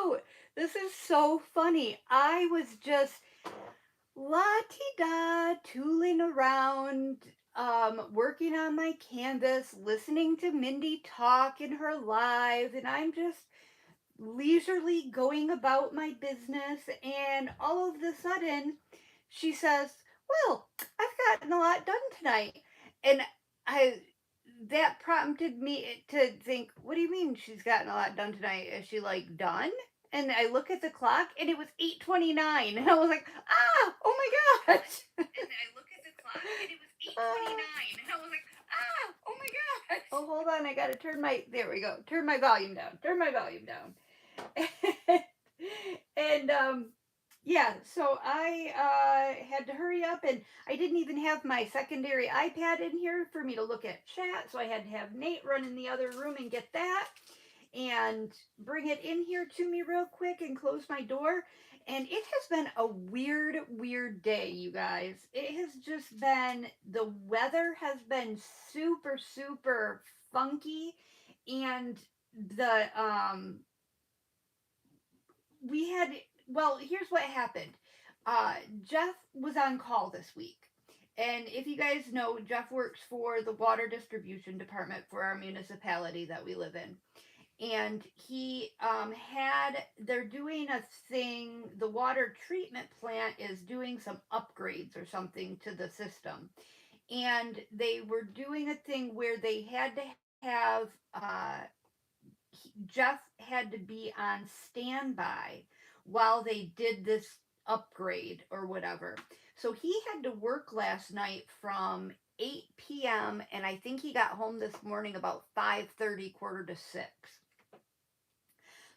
out. This is so funny. I was just la-ti-da, tooling around, working on my canvas, listening to Mindy talk in her live, and I'm just leisurely going about my business. And all of a sudden, she says, "Well, I've gotten a lot done tonight." And I that prompted me to think, what do you mean she's gotten a lot done tonight? Is she like done? And I look at the clock and it was 8:29 and I was like, "Ah, oh my gosh." And I look at the clock and it was 8:29 and I was like, "Ah, oh my gosh." Oh, hold on, I got to turn my there we go. Turn my volume down. Turn my volume down. And yeah, so I had to hurry up, and I didn't even have my secondary iPad in here for me to look at chat, so I had to have Nate run in the other room and get that and bring it in here to me real quick and close my door. And it has been a weird, weird day, you guys. It has just been, the weather has been super, super funky, and the we had well, here's what happened. Jeff was on call this week. And if you guys know, Jeff works for the water distribution department for our municipality that we live in. And he they're doing a thing, the water treatment plant is doing some upgrades or something to the system. And they were doing a thing where they had to have Jeff had to be on standby while they did this upgrade or whatever. So he had to work last night from 8 p.m. and I think he got home this morning about 5:30, quarter to 6.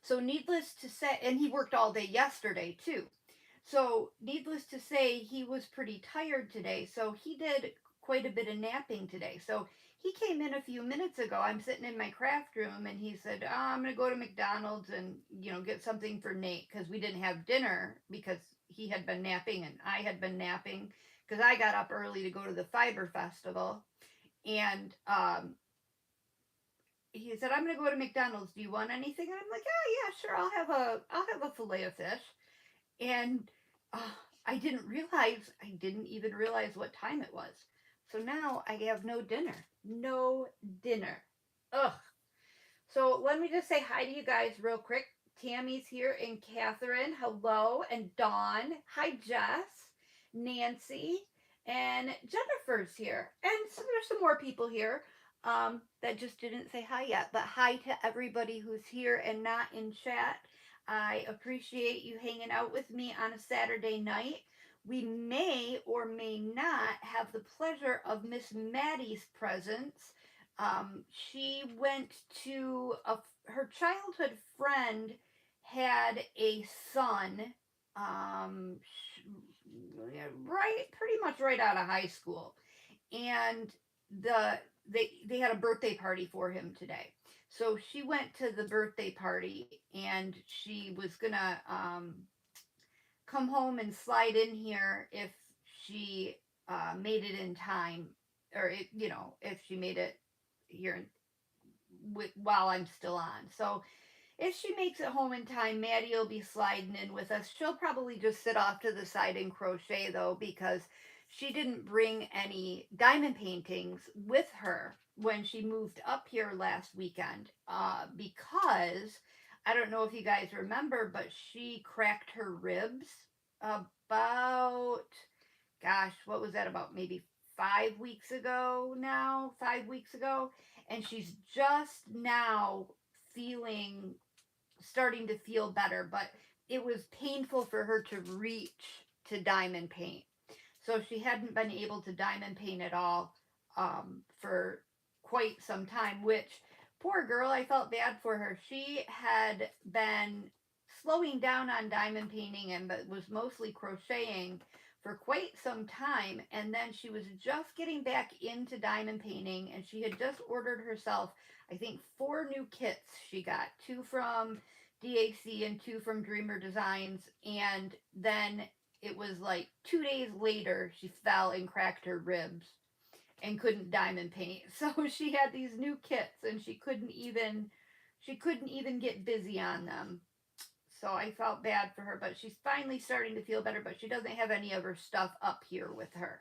So needless to say, and he worked all day yesterday too. So needless to say, he was pretty tired today. So he did quite a bit of napping today. So he came in a few minutes ago. I'm sitting in my craft room, and he said, I'm going to go to McDonald's and get something for Nate because we didn't have dinner because he had been napping and I had been napping because I got up early to go to the Fiber Festival. And he said, I'm going to go to McDonald's. Do you want anything? And I'm like, oh yeah, sure. I'll have a fillet of fish. And uh, I didn't even realize what time it was. So now I have no dinner. No dinner. Ugh. So let me just say hi to you guys real quick. Tammy's here and Catherine. Hello. And Dawn. Hi, Jess. Nancy. And Jennifer's here. And so there's some more people here that just didn't say hi yet. But hi to everybody who's here and not in chat. I appreciate you hanging out with me on a Saturday night. We may or may not have the pleasure of Miss Maddie's presence. She went to her childhood friend had a son, um, right, pretty much right out of high school, and they had a birthday party for him today. So she went to the birthday party, and she was gonna come home and slide in here if she made it in time, or if she made it here while I'm still on. So if she makes it home in time, Maddie will be sliding in with us. She'll probably just sit off to the side and crochet though, because she didn't bring any diamond paintings with her when she moved up here last weekend. Because I don't know if you guys remember, but she cracked her ribs about, gosh, what was that, about maybe 5 weeks ago now? 5 weeks ago. And she's just now feeling starting to feel better, but it was painful for her to reach to diamond paint. So she hadn't been able to diamond paint at all for quite some time, which, poor girl, I felt bad for her. She had been slowing down on diamond painting and but was mostly crocheting for quite some time, and then she was just getting back into diamond painting, and she had just ordered herself, I think, 4 new kits. She got 2 from DAC and 2 from Dreamer Designs, and then it was like 2 days later she fell and cracked her ribs and couldn't diamond paint. So she had these new kits and she couldn't even get busy on them. So I felt bad for her, but she's finally starting to feel better, but she doesn't have any of her stuff up here with her.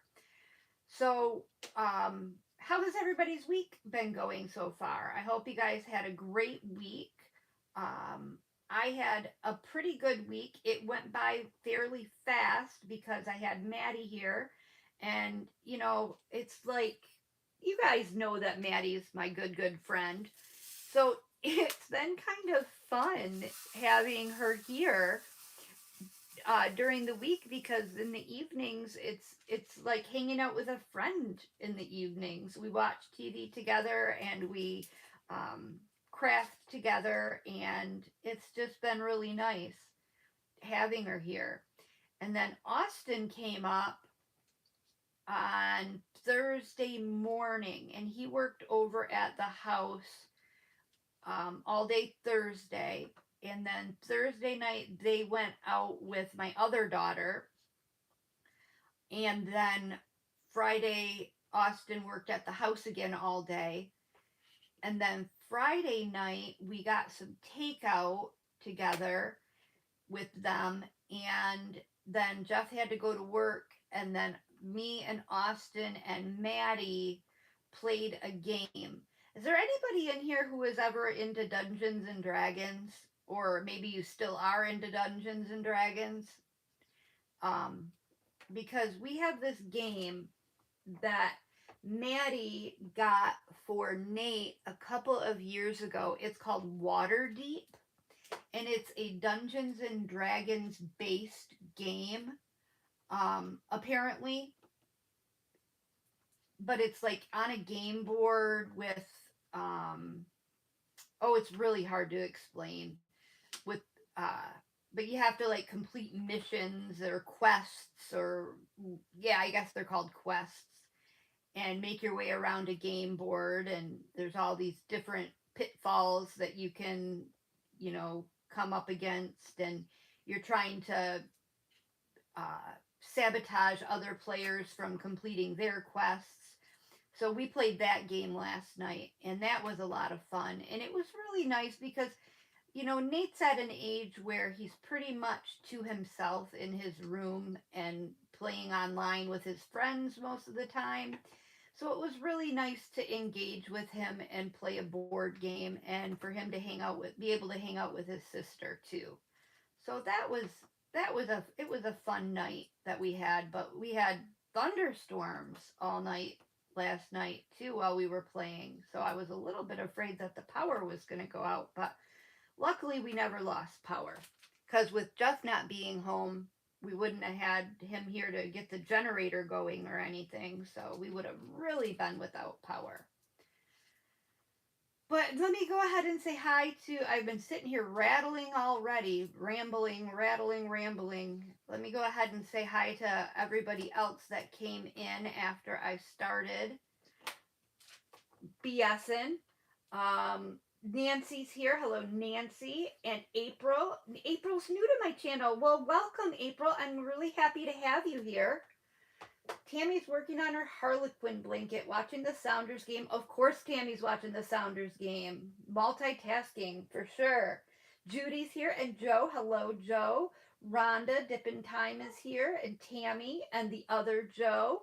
So, how has everybody's week been going so far? I hope you guys had a great week. Um, I had a pretty good week. It went by fairly fast because I had Maddie here. And, it's like, you guys know that Maddie is my good friend. So it's been kind of fun having her here during the week, because in the evenings it's like hanging out with a friend in the evenings. We watch TV together and we craft together, and it's just been really nice having her here. And then Austin came up on Thursday morning, and he worked over at the house all day Thursday. And then Thursday night, they went out with my other daughter. And then Friday, Austin worked at the house again all day. And then Friday night, we got some takeout together with them. And then Jeff had to go to work. And then me and Austin and Maddie played a game. Is there anybody in here who was ever into Dungeons and Dragons? Or maybe you still are into Dungeons and Dragons? Um, because we have this game that Maddie got for Nate a couple of years ago. It's called Waterdeep, and it's a Dungeons and Dragons based game, apparently. But it's like on a game board with, um, oh, it's really hard to explain. With, uh, but you have to like complete missions or quests, or yeah, I guess they're called quests, and make your way around a game board, and there's all these different pitfalls that you can come up against, and you're trying to sabotage other players from completing their quests. So we played that game last night, and that was a lot of fun, and it was really nice because Nate's at an age where he's pretty much to himself in his room and playing online with his friends most of the time. So it was really nice to engage with him and play a board game, and for him to be able to hang out with his sister too. So it was a fun night that we had, but we had thunderstorms all night last night too while we were playing. So I was a little bit afraid that the power was going to go out, but luckily we never lost power. Because with Jeff not being home, we wouldn't have had him here to get the generator going or anything, so we would have really been without power. But let me go ahead and say hi to, I've been sitting here rattling already, rambling. Let me go ahead and say hi to everybody else that came in after I started BSing. Nancy's here. Hello, Nancy. And April. April's new to my channel. Well, welcome, April. I'm really happy to have you here. Tammy's working on her Harlequin blanket, watching the Sounders game. Of course, Tammy's watching the Sounders game. Multitasking, for sure. Judy's here, and Joe. Hello, Joe. Rhonda, Dippin' Time, is here, and Tammy, and the other Joe.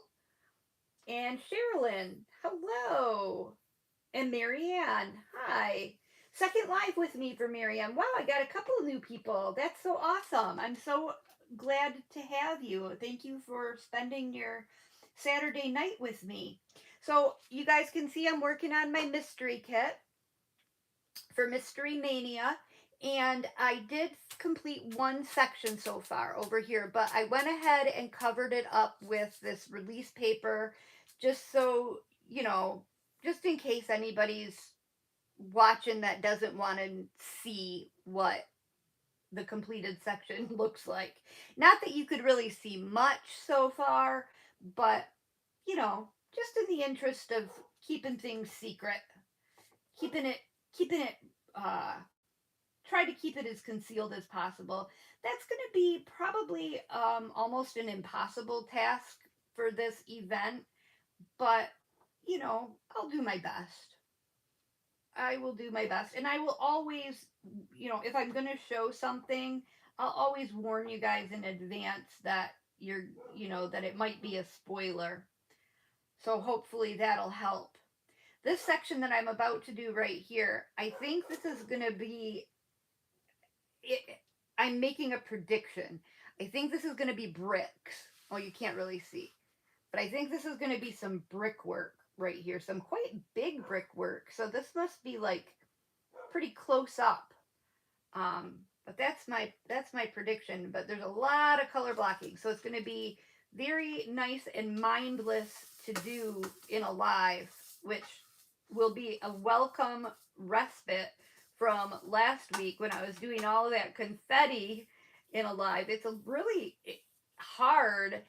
And Sherilyn. Hello. And Marianne, hi. Second live with me for Marianne. Wow, I got a couple of new people. That's so awesome. I'm so glad to have you. Thank you for spending your Saturday night with me. So you guys can see I'm working on my mystery kit for Mystery Mania. And I did complete one section so far over here, but I went ahead and covered it up with this release paper just so, just in case anybody's watching that doesn't want to see what the completed section looks like. Not that you could really see much so far, but just in the interest of keeping things secret, keeping it try to keep it as concealed as possible. That's going to be probably almost an impossible task for this event, but I'll do my best. I will do my best, and I will always if I'm going to show something, I'll always warn you guys in advance that that it might be a spoiler. So hopefully that'll help. This section that I'm about to do right here, I think this is going to be it, I'm making a prediction. I think this is going to be bricks. Oh, you can't really see. But I think this is going to be some brickwork right here, some quite big brickwork. So this must be like pretty close up. But that's my prediction. But there's a lot of color blocking, so it's going to be very nice and mindless to do in a live, which will be a welcome respite from last week when I was doing all of that confetti in a live. It's a really hard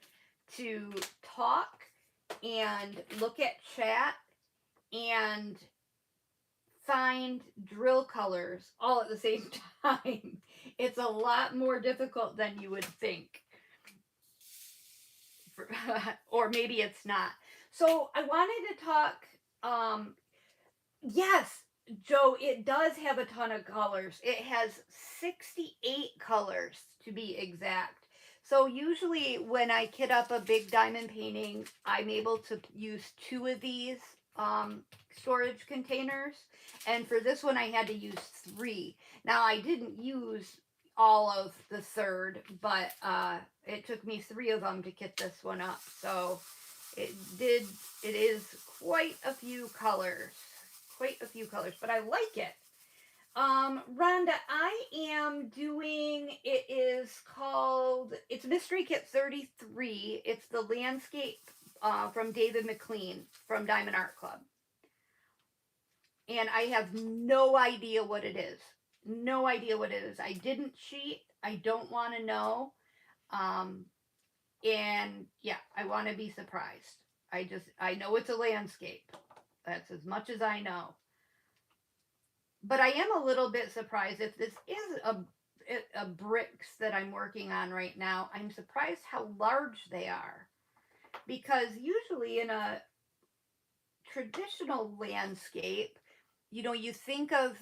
to talk and look at chat and find drill colors all at the same time. It's a lot more difficult than you would think. Or maybe it's not. So I wanted to talk. Yes, Joe, it does have a ton of colors. It has 68 colors to be exact. So usually when I kit up a big diamond painting, I'm able to use two of these storage containers. And for this one, I had to use three. Now, I didn't use all of the third, but it took me three of them to kit this one up. So it did, it is quite a few colors. Quite a few colors, but I like it. Rhonda, I am doing, it is called, it's Mystery Kit 33. It's the landscape from David McLean from Diamond Art Club. And I have no idea what it is. No idea what it is. I didn't cheat. I don't want to know. And yeah, I want to be surprised. I know it's a landscape. That's as much as I know. But I am a little bit surprised if this is a bricks that I'm working on right now. I'm surprised how large they are, because usually in a traditional landscape, you think of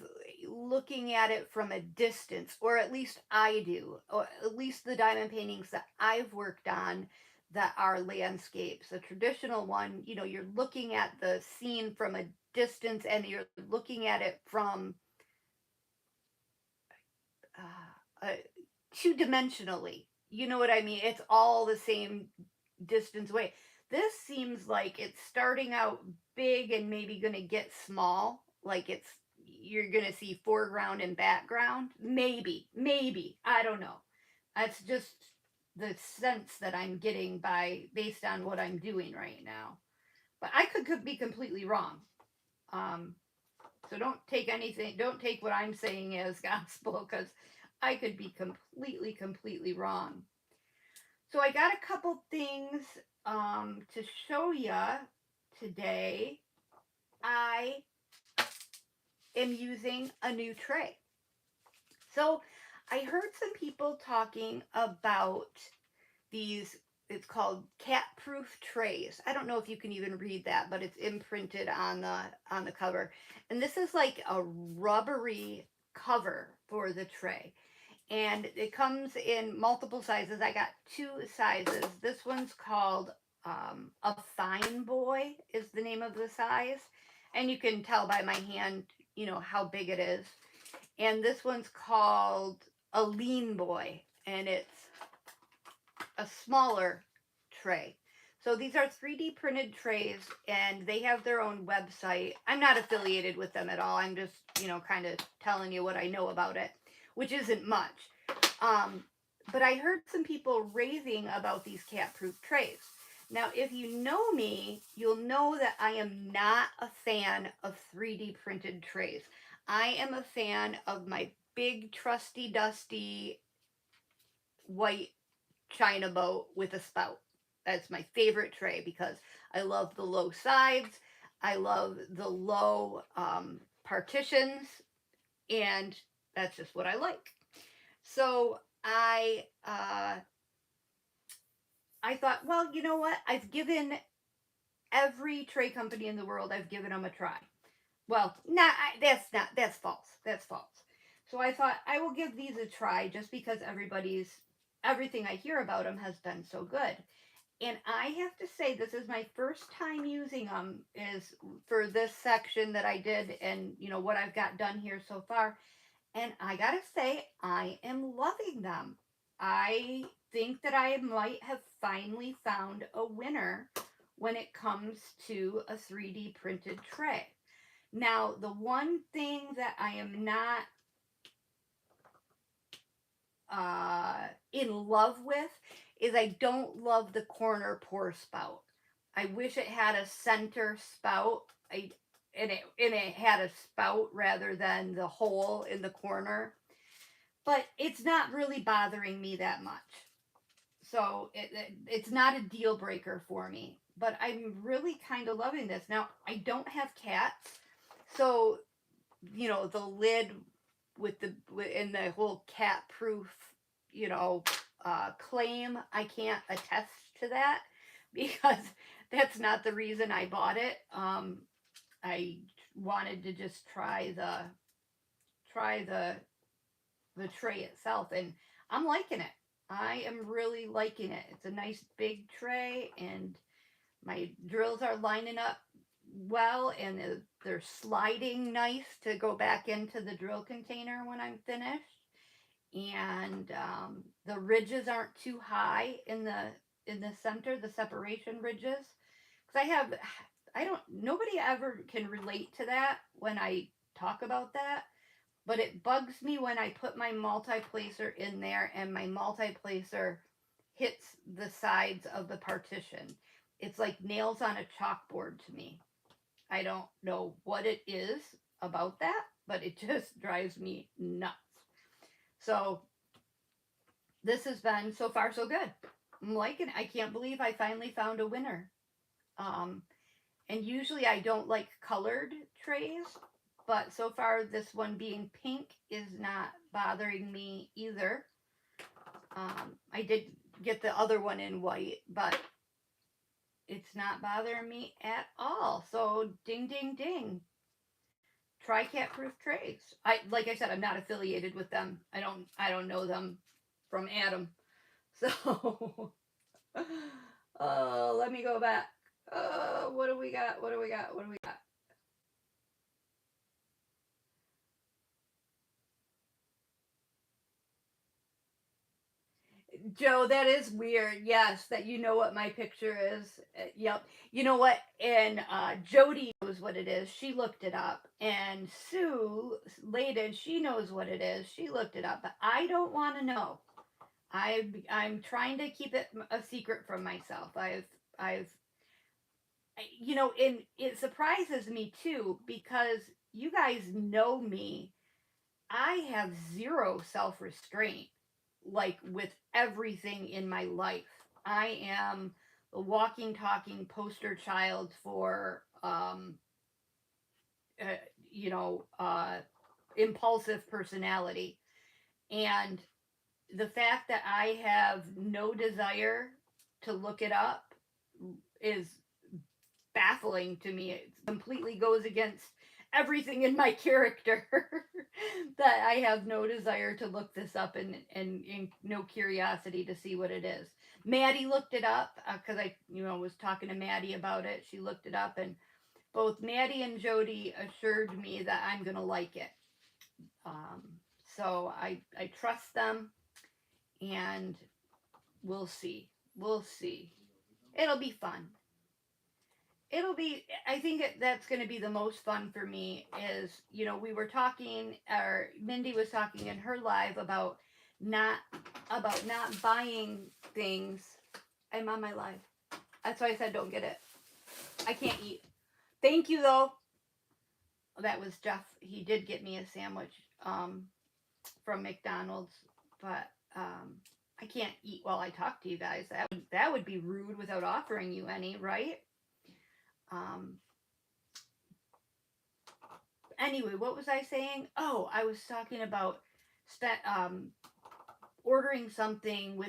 looking at it from a distance, or at least I do, or at least the diamond paintings that I've worked on that are landscapes. A traditional one, you're looking at the scene from a distance and you're looking at it from uh, two dimensionally. You know what I mean? It's all the same distance away. This seems like it's starting out big and maybe going to get small. Like you're going to see foreground and background. Maybe. I don't know. That's just the sense that I'm getting based on what I'm doing right now. But I could be completely wrong. Um, so don't take what I'm saying as gospel, because I could be completely wrong. So I got a couple things to show you today. I am using a new tray. So I heard some people talking about these, it's called cat proof trays. I don't know if you can even read that, but it's imprinted on the cover. And this is like a rubbery cover for the tray. And it comes in multiple sizes. I got two sizes. This one's called a fine boy is the name of the size. And you can tell by my hand, how big it is. And this one's called a lean boy, and it's a smaller tray. So these are 3D printed trays, and they have their own website. I'm not affiliated with them at all. I'm just, kind of telling you what I know about it, which isn't much. But I heard some people raving about these cat-proof trays. Now, if you know me, you'll know that I am not a fan of 3D printed trays. I am a fan of my big, trusty, dusty, white china boat with a spout. That's my favorite tray because I love the low sides. I love the low partitions, and that's just what I like. So I thought, well, you know what? I've given every tray company in the world, I've given them a try. Well, that's false. That's false. So I thought I will give these a try just because everything I hear about them has been so good. And I have to say, this is my first time using them, is for this section that I did, and what I've got done here so far. And I gotta say, I am loving them. I think that I might have finally found a winner when it comes to a 3D printed tray. Now, the one thing that I am not in love with is I don't love the corner pour spout. I wish it had a center spout. And it had a spout rather than the hole in the corner. But it's not really bothering me that much. So it's not a deal breaker for me. But I'm really kind of loving this. Now, I don't have cats. So, the lid with in the whole cat proof, claim, I can't attest to that because that's not the reason I bought it. I wanted to just try the tray itself, and I'm liking it. I am really liking it. It's a nice big tray, and my drills are lining up well, and they're sliding nice to go back into the drill container when I'm finished. And the ridges aren't too high in the center, the separation ridges, because I don't nobody ever can relate to that when I talk about that, but it bugs me when I put my multi-placer in there and my multi-placer hits the sides of the partition. It's like nails on a chalkboard to me. I don't know what it is about that, but it just drives me nuts. So this has been so far so good. I'm liking it. I can't believe I finally found a winner. Um, and usually I don't like colored trays, but so far this one being pink is not bothering me either. I did get the other one in white, but it's not bothering me at all. So ding ding ding. Try cat proof trays. Like I said, I'm not affiliated with them. I don't know them from Adam. So let me go back. What do we got? What do we got? What do we got? Joe, that is weird. Yes, that you know what my picture is. Yep. You know what? And Jody knows what it is. She looked it up. And Sue Layden, she knows what it is. She looked it up. But I don't want to know. I'm trying to keep it a secret from myself. I've and it surprises me too because you guys know me. I have zero self restraint, like with everything in my life. I am a walking, talking poster child for, uh, you know, uh, impulsive personality. And the fact that I have no desire to look it up is baffling to me. It completely goes against everything in my character that I have no desire to look this up and no curiosity to see what it is. Maddie looked it up because I was talking to Maddie about it. She looked it up, and both Maddie and Jody assured me that I'm gonna like it. Um, so I trust them, and we'll see. We'll see. It'll be fun. I think that's going to be the most fun for me is, we were talking, or Mindy was talking in her live not not buying things. I'm on my live. That's why I said don't get it. I can't eat. Thank you though. That was Jeff. He did get me a sandwich from McDonald's, but I can't eat while I talk to you guys. That would be rude without offering you any, right? Um, anyway, what was I saying? Oh, I was talking about ordering something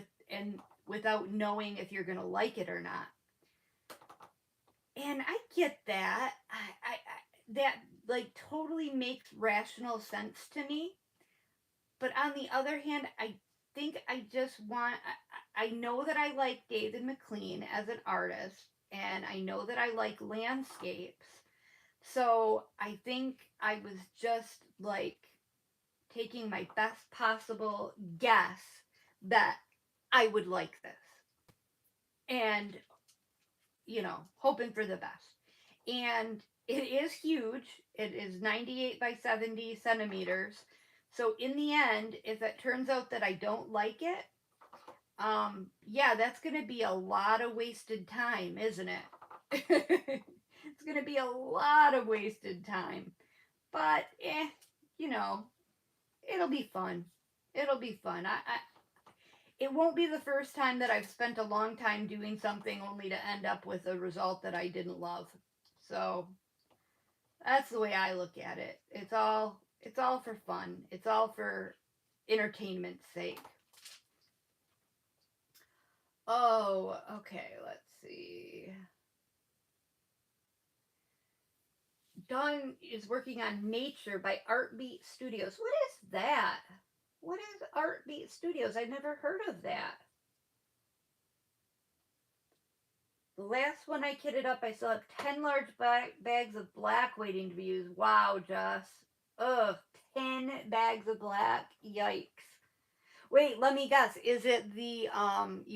without knowing if you're gonna like it or not. And I get that. That like totally makes rational sense to me. but on the other hand, I think I just want, I know that I like David McLean as an artist, and I know that I like landscapes. So I think I was just like taking my best possible guess that I would like this. And, hoping for the best. And it is huge. It is 98 by 70 centimeters. So in the end, if it turns out that I don't like it, yeah, that's going to be a lot of wasted time, isn't it? It's going to be a lot of wasted time. But, you know, it'll be fun. It'll be fun. It won't be the first time that I've spent a long time doing something only to end up with a result that I didn't love. So that's the way I look at it. It's all for fun. It's all for entertainment's sake. Oh, okay, let's see. Dawn is working on Nature by Artbeat Studios. What is that? What is Artbeat Studios? I've never heard of that. The last one I kitted up, I still have 10 large bags of black waiting to be used. Wow, Jess. Ugh, 10 bags of black. Yikes. Wait, let me guess. Is it you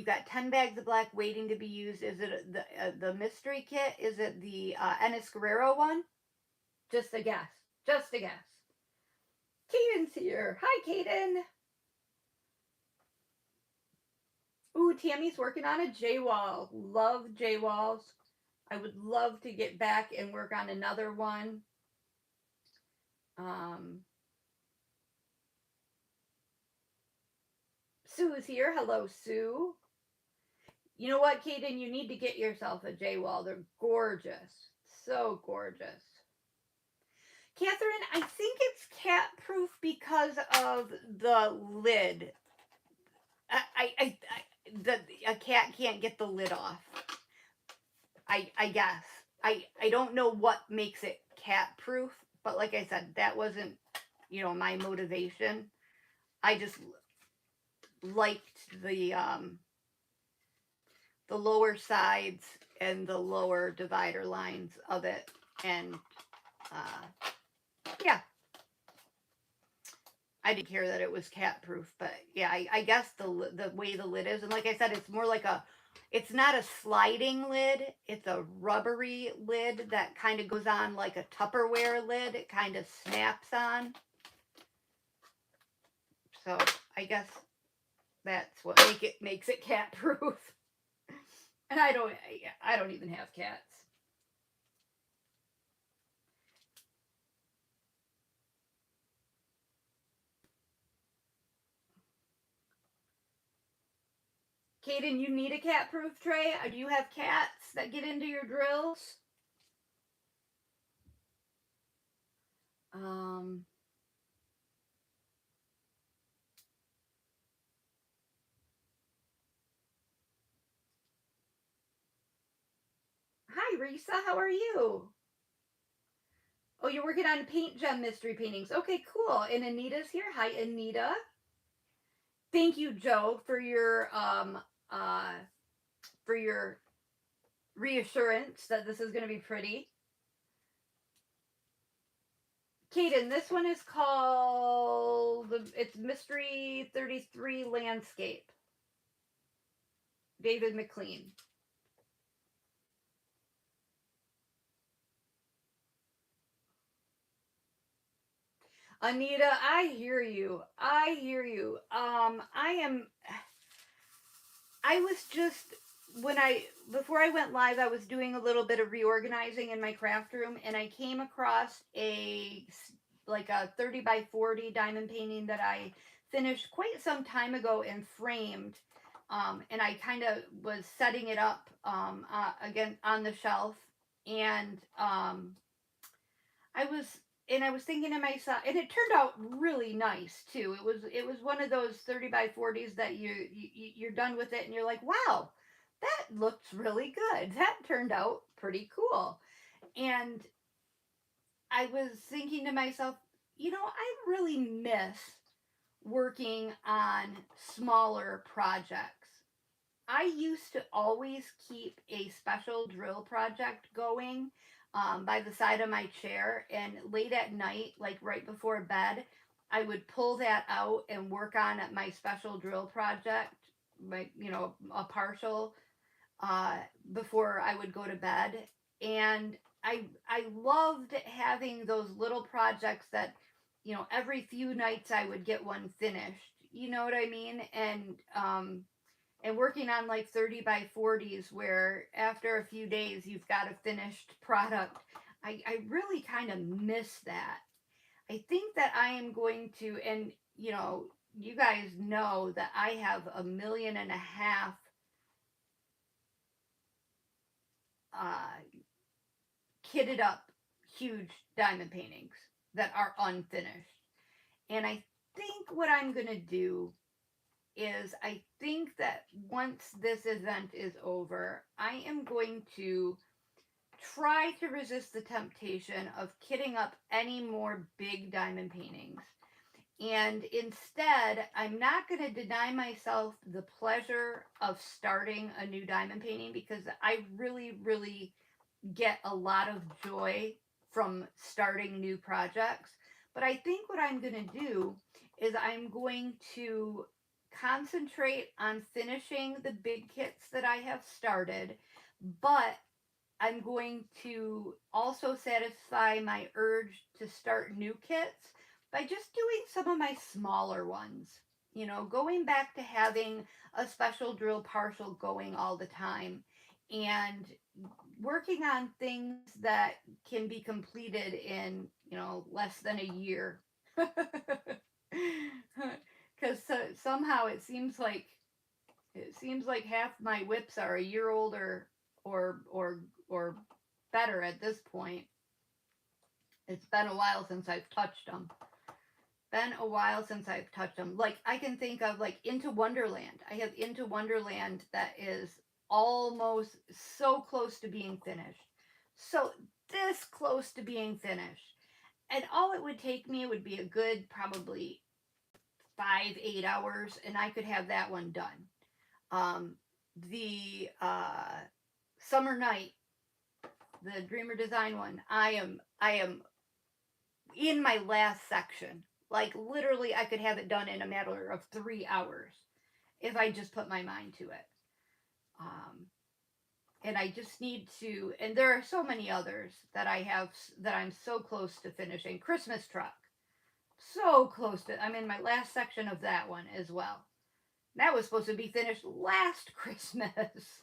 got 10 bags of black waiting to be used? Is it the mystery kit? Is it the Ennis Guerrero one? Just a guess. Just a guess. Caden's here. Hi, Caden. Ooh, Tammy's working on a J-wall. Love J-walls. I would love to get back and work on another one. Sue's here. Hello, Sue. You know what, Kaden? You need to get yourself a J-wall. They're gorgeous. So gorgeous. Catherine, I think it's cat proof because of the lid. A cat can't get the lid off. I guess. I don't know what makes it cat proof, but like I said, that wasn't, my motivation. I just liked the lower sides and the lower divider lines of it, and yeah, I didn't care that it was cat proof, but yeah, I guess the way the lid is, and like I said, it's more like it's not a sliding lid, it's a rubbery lid that kind of goes on like a Tupperware lid. It kind of snaps on. So I guess that's what makes it cat proof. And I don't even have cats. Kaden, you need a cat proof tray? Do you have cats that get into your drills? Hi, Risa. How are you? Oh, you're working on paint gem mystery paintings. Okay, cool. And Anita's here. Hi, Anita. Thank you, Joe, for your reassurance that this is going to be pretty. Kaden, this one is called, it's Mystery 33 Landscape. David McLean. Anita, I hear you. I hear you. I was just, before I went live, I was doing a little bit of reorganizing in my craft room, and I came across like a 30 by 40 diamond painting that I finished quite some time ago and framed. And I kind of was setting it up again on the shelf, and I was thinking to myself, and it turned out really nice too. It was one of those 30 by 40s that you're done with it and you're like, wow, that looks really good. That turned out pretty cool. And I was thinking to myself, I really miss working on smaller projects. I used to always keep a special drill project going by the side of my chair, and late at night, like right before bed, I would pull that out and work on my special drill project, like a partial uh, before I would go to bed. And I loved having those little projects that every few nights I would get one finished. You know what I mean? And working on like 30 by 40s where after a few days you've got a finished product. I really kind of miss that. I think that I am going to, and you guys know that I have 1.5 million uh, kitted up huge diamond paintings that are unfinished. And I think what I'm going to do is I think that once this event is over, I am going to try to resist the temptation of kitting up any more big diamond paintings. And instead, I'm not going to deny myself the pleasure of starting a new diamond painting because I really, really get a lot of joy from starting new projects. But I think what I'm going to do is I'm going to concentrate on finishing the big kits that I have started, but I'm going to also satisfy my urge to start new kits by just doing some of my smaller ones. Going back to having a special drill partial going all the time and working on things that can be completed in, less than a year. Because somehow it seems like half my whips are a year older or better at this point. It's been a while since I've touched them. Like I can think of like Into Wonderland. I have Into Wonderland that is almost so close to being finished. So this close to being finished. And all it would take me would be a good probably 5, 8 hours, and I could have that one done. The Summer Night, the Dreamer Design one, I am in my last section. Like literally, I could have it done in a matter of 3 hours if I just put my mind to it. Um, and I just need to. And there are so many others that I have that I'm so close to finishing. Christmas Truck, so close to. I'm in my last section of that one as well. That was supposed to be finished last Christmas.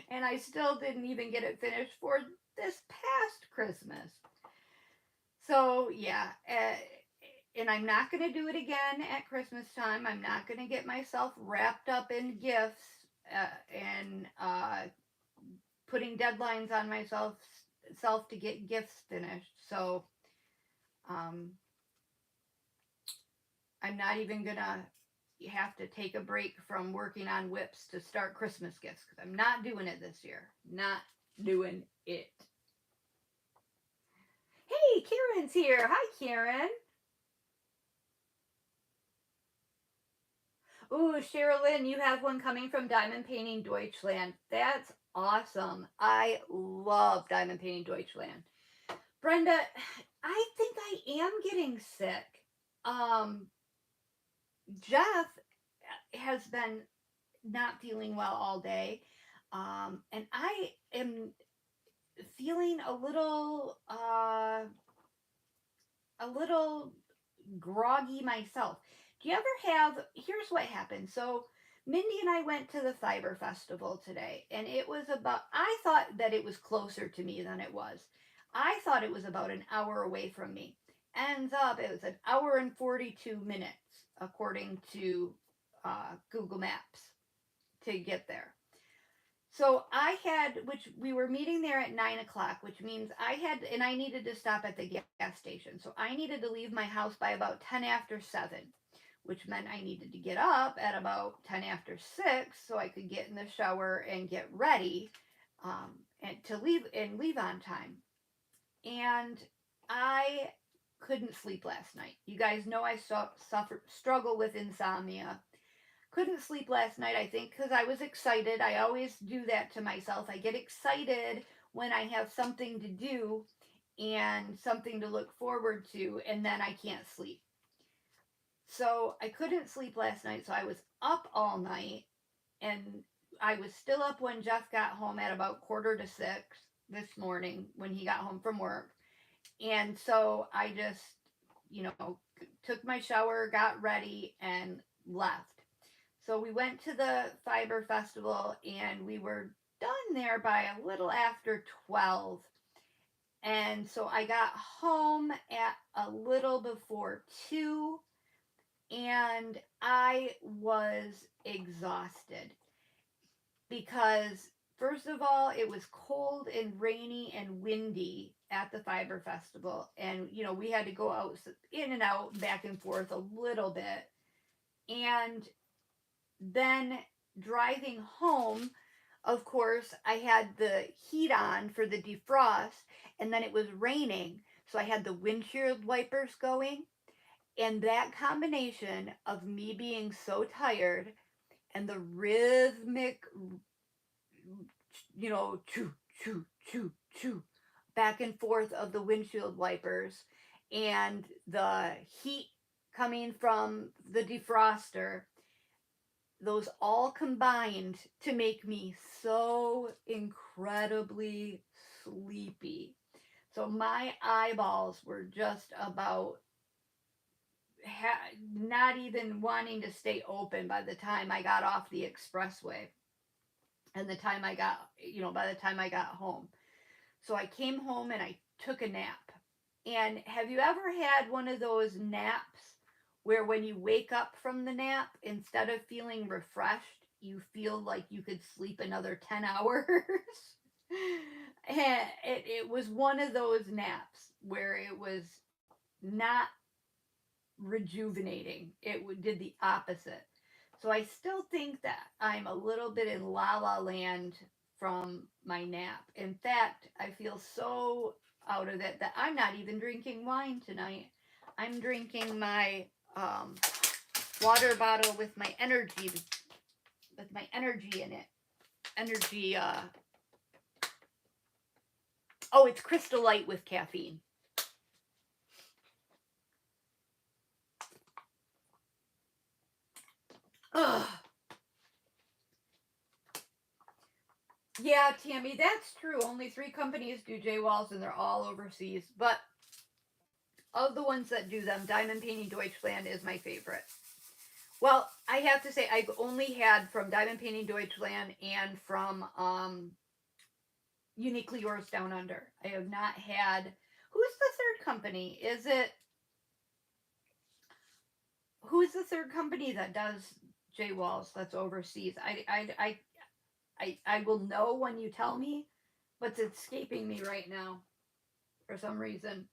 And I still didn't even get it finished for this past Christmas. So, yeah. And I'm not going to do it again at Christmas time. I'm not going to get myself wrapped up in gifts and putting deadlines on myself to get gifts finished. So, um, I'm not even going to have to take a break from working on whips to start Christmas gifts because I'm not doing it this year. Not doing it. Hey, Karen's here. Hi, Karen. Ooh, Sherilyn, you have one coming from Diamond Painting Deutschland. That's awesome. I love Diamond Painting Deutschland. Brenda, I think I am getting sick. Jeff has been not feeling well all day. And I am feeling a little groggy myself. Do you ever have, here's what happened. So Mindy and I went to the Fiber Festival today, and it was about, I thought that it was closer to me than it was. I thought it was about an hour away from me. Ends up, it was an hour and 42 minutes, according to Google Maps, to get there. So I had, which we were meeting there at 9 o'clock, which means and I needed to stop at the gas station. So I needed to leave my house by about 10 after 7, which meant I needed to get up at about 10 after 6 so I could get in the shower and get ready and to leave on time. And I couldn't sleep last night. You guys know I struggle with insomnia. Couldn't sleep last night, I think, because I was excited. I always do that to myself. I get excited when I have something to do and something to look forward to, and then I can't sleep. So I couldn't sleep last night, so I was up all night, and I was still up when Jeff got home at about 5:45 this morning when he got home from work. And so I just, took my shower, got ready, and left. So we went to the Fiber Festival, and we were done there by a little after 12. And so I got home at a little before 2, and I was exhausted because, first of all, it was cold and rainy and windy at the Fiber Festival. And, we had to go out, in and out, back and forth a little bit. And then driving home, of course, I had the heat on for the defrost, and then it was raining. So I had the windshield wipers going. And that combination of me being so tired and the rhythmic, choo, choo, choo, choo, back and forth of the windshield wipers and the heat coming from the defroster, those all combined to make me so incredibly sleepy. So my eyeballs were just about not even wanting to stay open by the time I got off the expressway and by the time I got home. So I came home and I took a nap. And have you ever had one of those naps where when you wake up from the nap, instead of feeling refreshed, you feel like you could sleep another 10 hours? And it was one of those naps where it was not rejuvenating. It did the opposite. So I still think that I'm a little bit in la la land from my nap. In fact, I feel so out of it that I'm not even drinking wine tonight. I'm drinking my water bottle with my energy in it. Energy. Oh, it's Crystal Light with caffeine. Ugh. Yeah, Tammy, that's true. Only 3 companies do J-Walls, and they're all overseas. But of the ones that do them, Diamond Painting Deutschland is my favorite. Well, I have to say, I've only had from Diamond Painting Deutschland and from Uniquely Yours Down Under. I have not had. Who's the third company? Who's the third company that does J-Walls that's overseas? I will know when you tell me, but it's escaping me right now for some reason.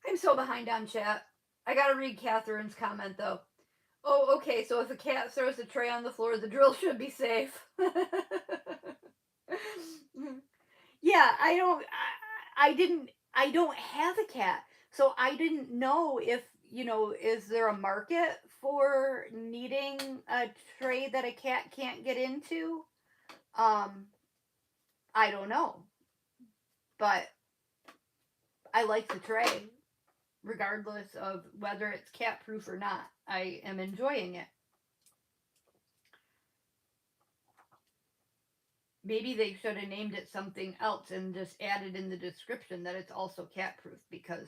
I'm so behind on chat. I gotta read Catherine's comment though. Oh, okay, so if a cat throws a tray on the floor, the drill should be safe. Yeah, I don't have a cat. So I didn't know if, is there a market for needing a tray that a cat can't get into? Um, I don't know. But I like the tray, regardless of whether it's cat proof or not. I am enjoying it. Maybe they should have named it something else and just added in the description that it's also cat proof because,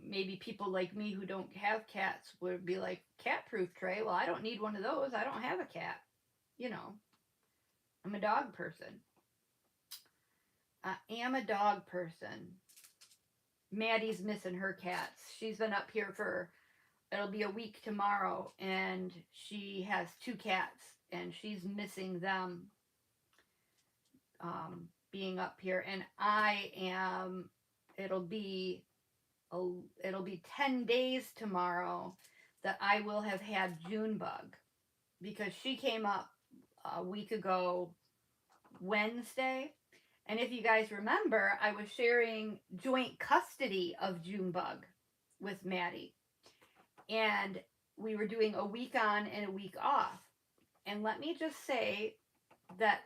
maybe people like me who don't have cats would be like, cat proof tray? Well, I don't need one of those. I don't have a cat. I'm a dog person. I am a dog person. Maddie's missing her cats. She's been up here it'll be a week tomorrow, and she has 2 cats, and she's missing them being up here. And it'll be 10 days tomorrow that I will have had Junebug because she came up a week ago Wednesday, And if you guys remember, I was sharing joint custody of Junebug with Maddie. And we were doing a week on and a week off. And let me just say that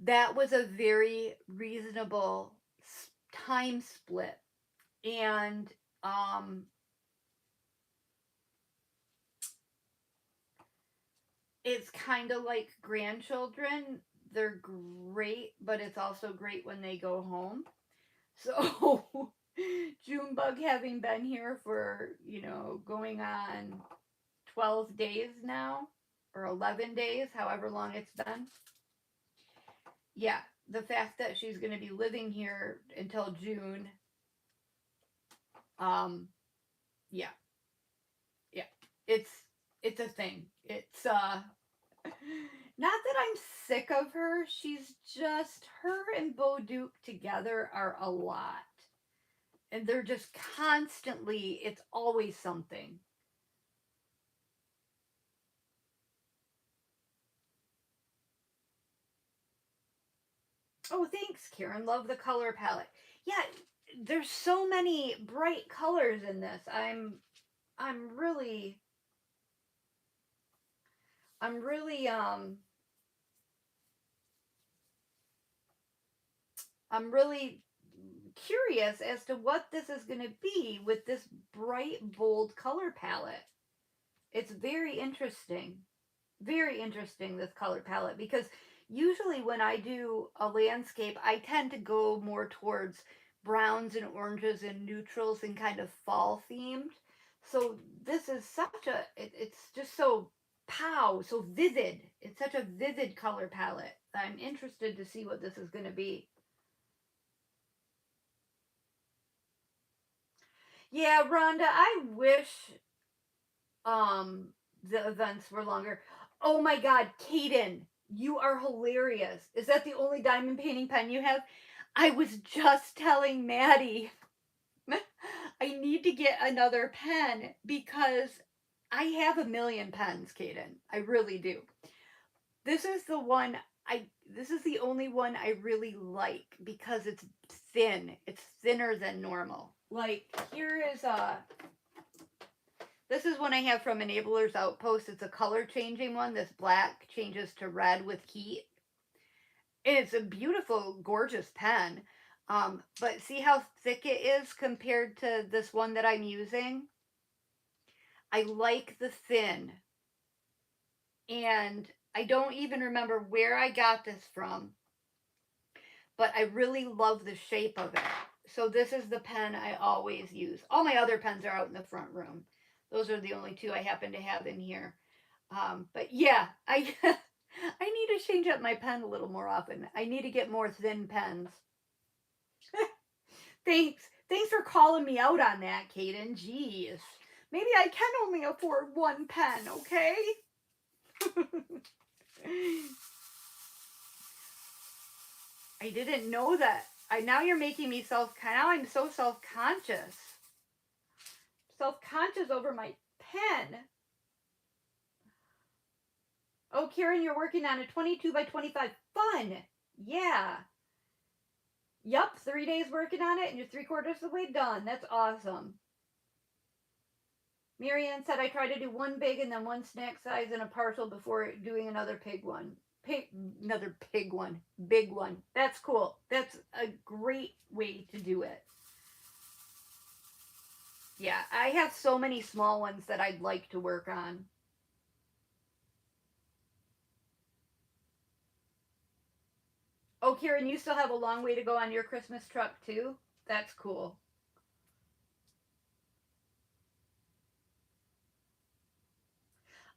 that was a very reasonable time split. And it's kind of like grandchildren. They're great, but it's also great when they go home. So Junebug having been here for, going on 12 days now, or 11 days, however long it's been. Yeah, the fact that she's going to be living here until June, um, yeah, yeah, it's it's a thing. It's not that I'm sick of her. She's just her and Bo Duke together are a lot, and they're just constantly. It's always something. Oh, thanks, Karen. Love the color palette. Yeah, there's so many bright colors in this. I'm really I'm really I'm really curious as to what this is going to be with this bright bold color palette. It's very interesting. Very interesting, this color palette, because usually when I do a landscape, I tend to go more towards browns and oranges and neutrals and kind of fall themed. So this is such a it's just so pow, so vivid. It's such a vivid color palette. I'm interested to see what this is going to be. Yeah, Rhonda, I wish um the events were longer. Oh my god, Kaden, you are hilarious. Is that the only diamond painting pen you have? I was just telling Maddie I need to get another pen because I have a million pens, Kaden. I really do. This is the one this is the only one I really like because it's thin. It's thinner than normal. Like here is a this is one I have from Enabler's Outpost. It's a color changing one. This black changes to red with heat. And it's a beautiful, gorgeous pen. But see how thick it is compared to this one that I'm using? I like the thin. And I don't even remember where I got this from, but I really love the shape of it. So this is the pen I always use. All my other pens are out in the front room. Those are the only two I happen to have in here. But yeah, I I need to change up my pen a little more often. I need to get more thin pens. Thanks for calling me out on that, Kaden. Jeez. Maybe I can only afford one pen, okay? I didn't know that. I now you're making me now I'm so self-conscious. Self-conscious over my pen. Oh, Karen, you're working on a 22 by 25. Fun. Yeah. Yup, 3 days working on it and you're three-quarters of the way done. That's awesome. Marianne said I try to do one big and then one snack size and a partial before doing another another pig one, big one. That's cool. That's a great way to do it. Yeah, I have so many small ones that I'd like to work on. Oh, Karen, you still have a long way to go on your Christmas truck too? That's cool.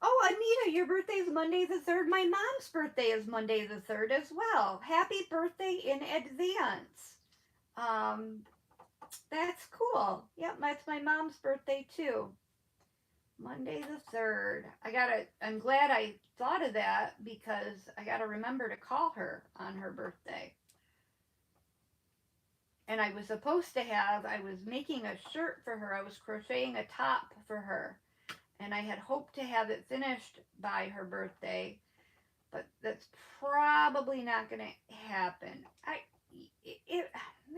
Oh, Anita, your birthday is Monday the 3rd. My mom's birthday is Monday the 3rd as well. Happy birthday in advance. Um, that's cool. Yep, that's my mom's birthday too. Monday the 3rd. I'm glad I thought of that because I gotta remember to call her on her birthday. And I was making a shirt for her. I was crocheting a top for her. And I had hoped to have it finished by her birthday, but that's probably not going to happen. it,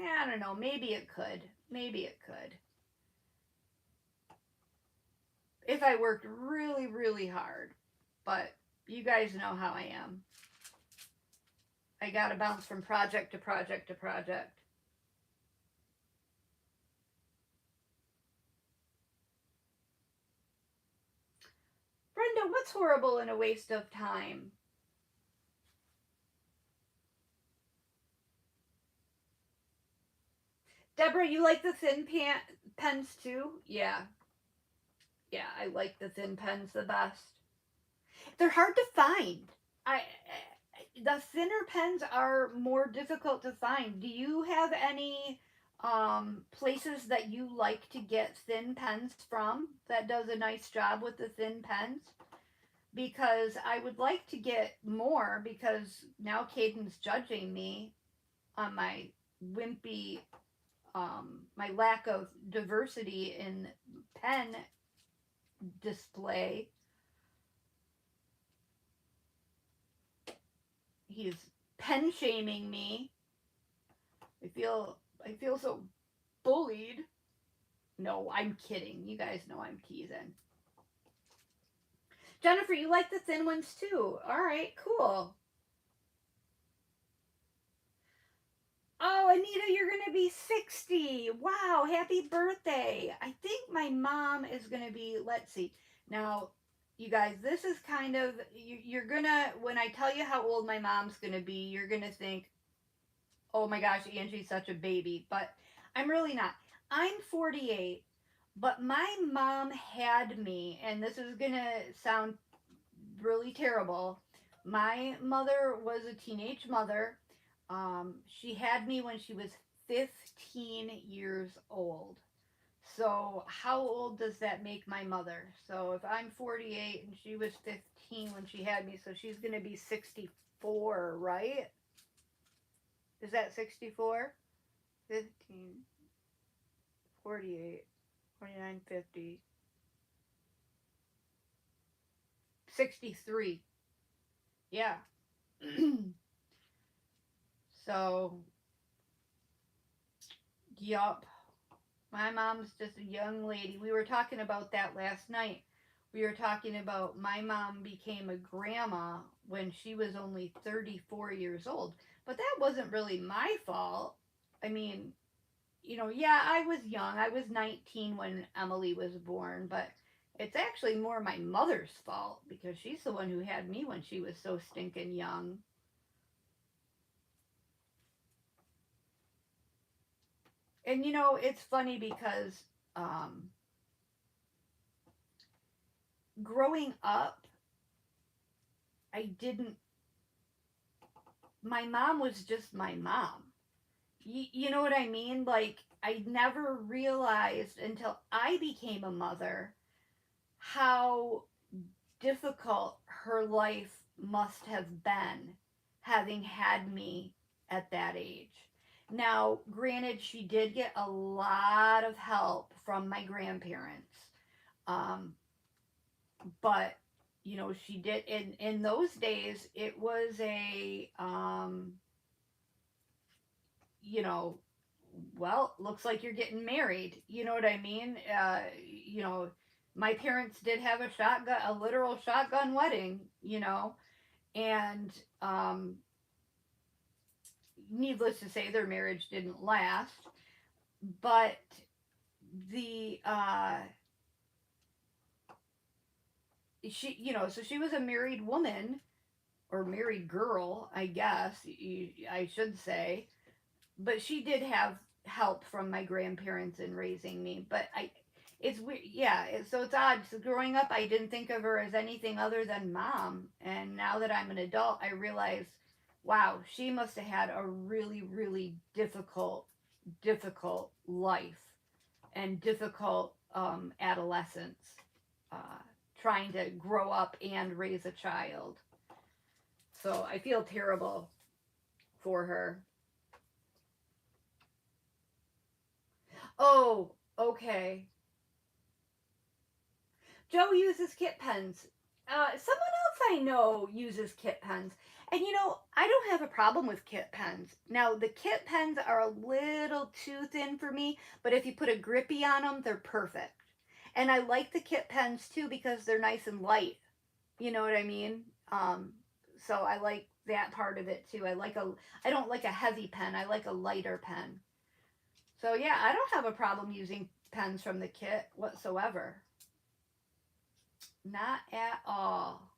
I don't know, maybe it could. Maybe it could. If I worked really, really hard. But you guys know how I am. I gotta bounce from project to project to project. Brenda, what's horrible and a waste of time? Deborah, you like the pens too? Yeah. Yeah, I like the thin pens the best. They're hard to find. The thinner pens are more difficult to find. Do you have any places that you like to get thin pens from that does a nice job with the thin pens? Because I would like to get more because now Caden's judging me on my wimpy, my lack of diversity in pen display. He's pen shaming me. I feel so bullied. No, I'm kidding. You guys know I'm teasing. Jennifer, you like the thin ones too. All right, cool. Oh, Anita, you're going to be 60. Wow, happy birthday. I think my mom is going to be, let's see. Now, you guys, this is kind of, you're going to, when I tell you how old my mom's going to be, you're going to think, oh my gosh, Angie's such a baby. But I'm really not. I'm 48, but my mom had me, and this is going to sound really terrible. My mother was a teenage mother. She had me when she was 15 years old. So, how old does that make my mother? So, if I'm 48 and she was 15 when she had me, so she's going to be 64, right? Is that 64? 15, 48, 49, 50, 63. Yeah. So, yup. My mom's just a young lady. We were talking about that last night. We were talking about my mom became a grandma when she was only 34 years old. But that wasn't really my fault. I mean, yeah, I was young. I was 19 when Emily was born, but it's actually more my mother's fault because she's the one who had me when she was so stinking young. And it's funny because growing up, I didn't, my mom was just my mom. You know what I mean? Like, I never realized until I became a mother how difficult her life must have been having had me at that age. Now, granted, she did get a lot of help from my grandparents, um, but she did. In those days, it was a you know, well, looks like you're getting married. You know what I mean? My parents did have a literal shotgun wedding, and needless to say, their marriage didn't last. But the so she was a married woman or married girl, I guess I should say, but she did have help from my grandparents in raising me. But it's weird, yeah. So it's odd. So growing up, I didn't think of her as anything other than mom, and now that I'm an adult, I realize, wow, she must have had a really, really difficult life and difficult adolescence, uh, trying to grow up and raise a child. So I feel terrible for her. Oh, okay. Joe uses kit pens. Someone else I know uses kit pens. And I don't have a problem with kit pens. Now, the kit pens are a little too thin for me, but if you put a grippy on them, they're perfect. And I like the kit pens too because they're nice and light. You know what I mean? So I like that part of it too. I don't like a heavy pen. I like a lighter pen. So yeah, I don't have a problem using pens from the kit whatsoever. Not at all.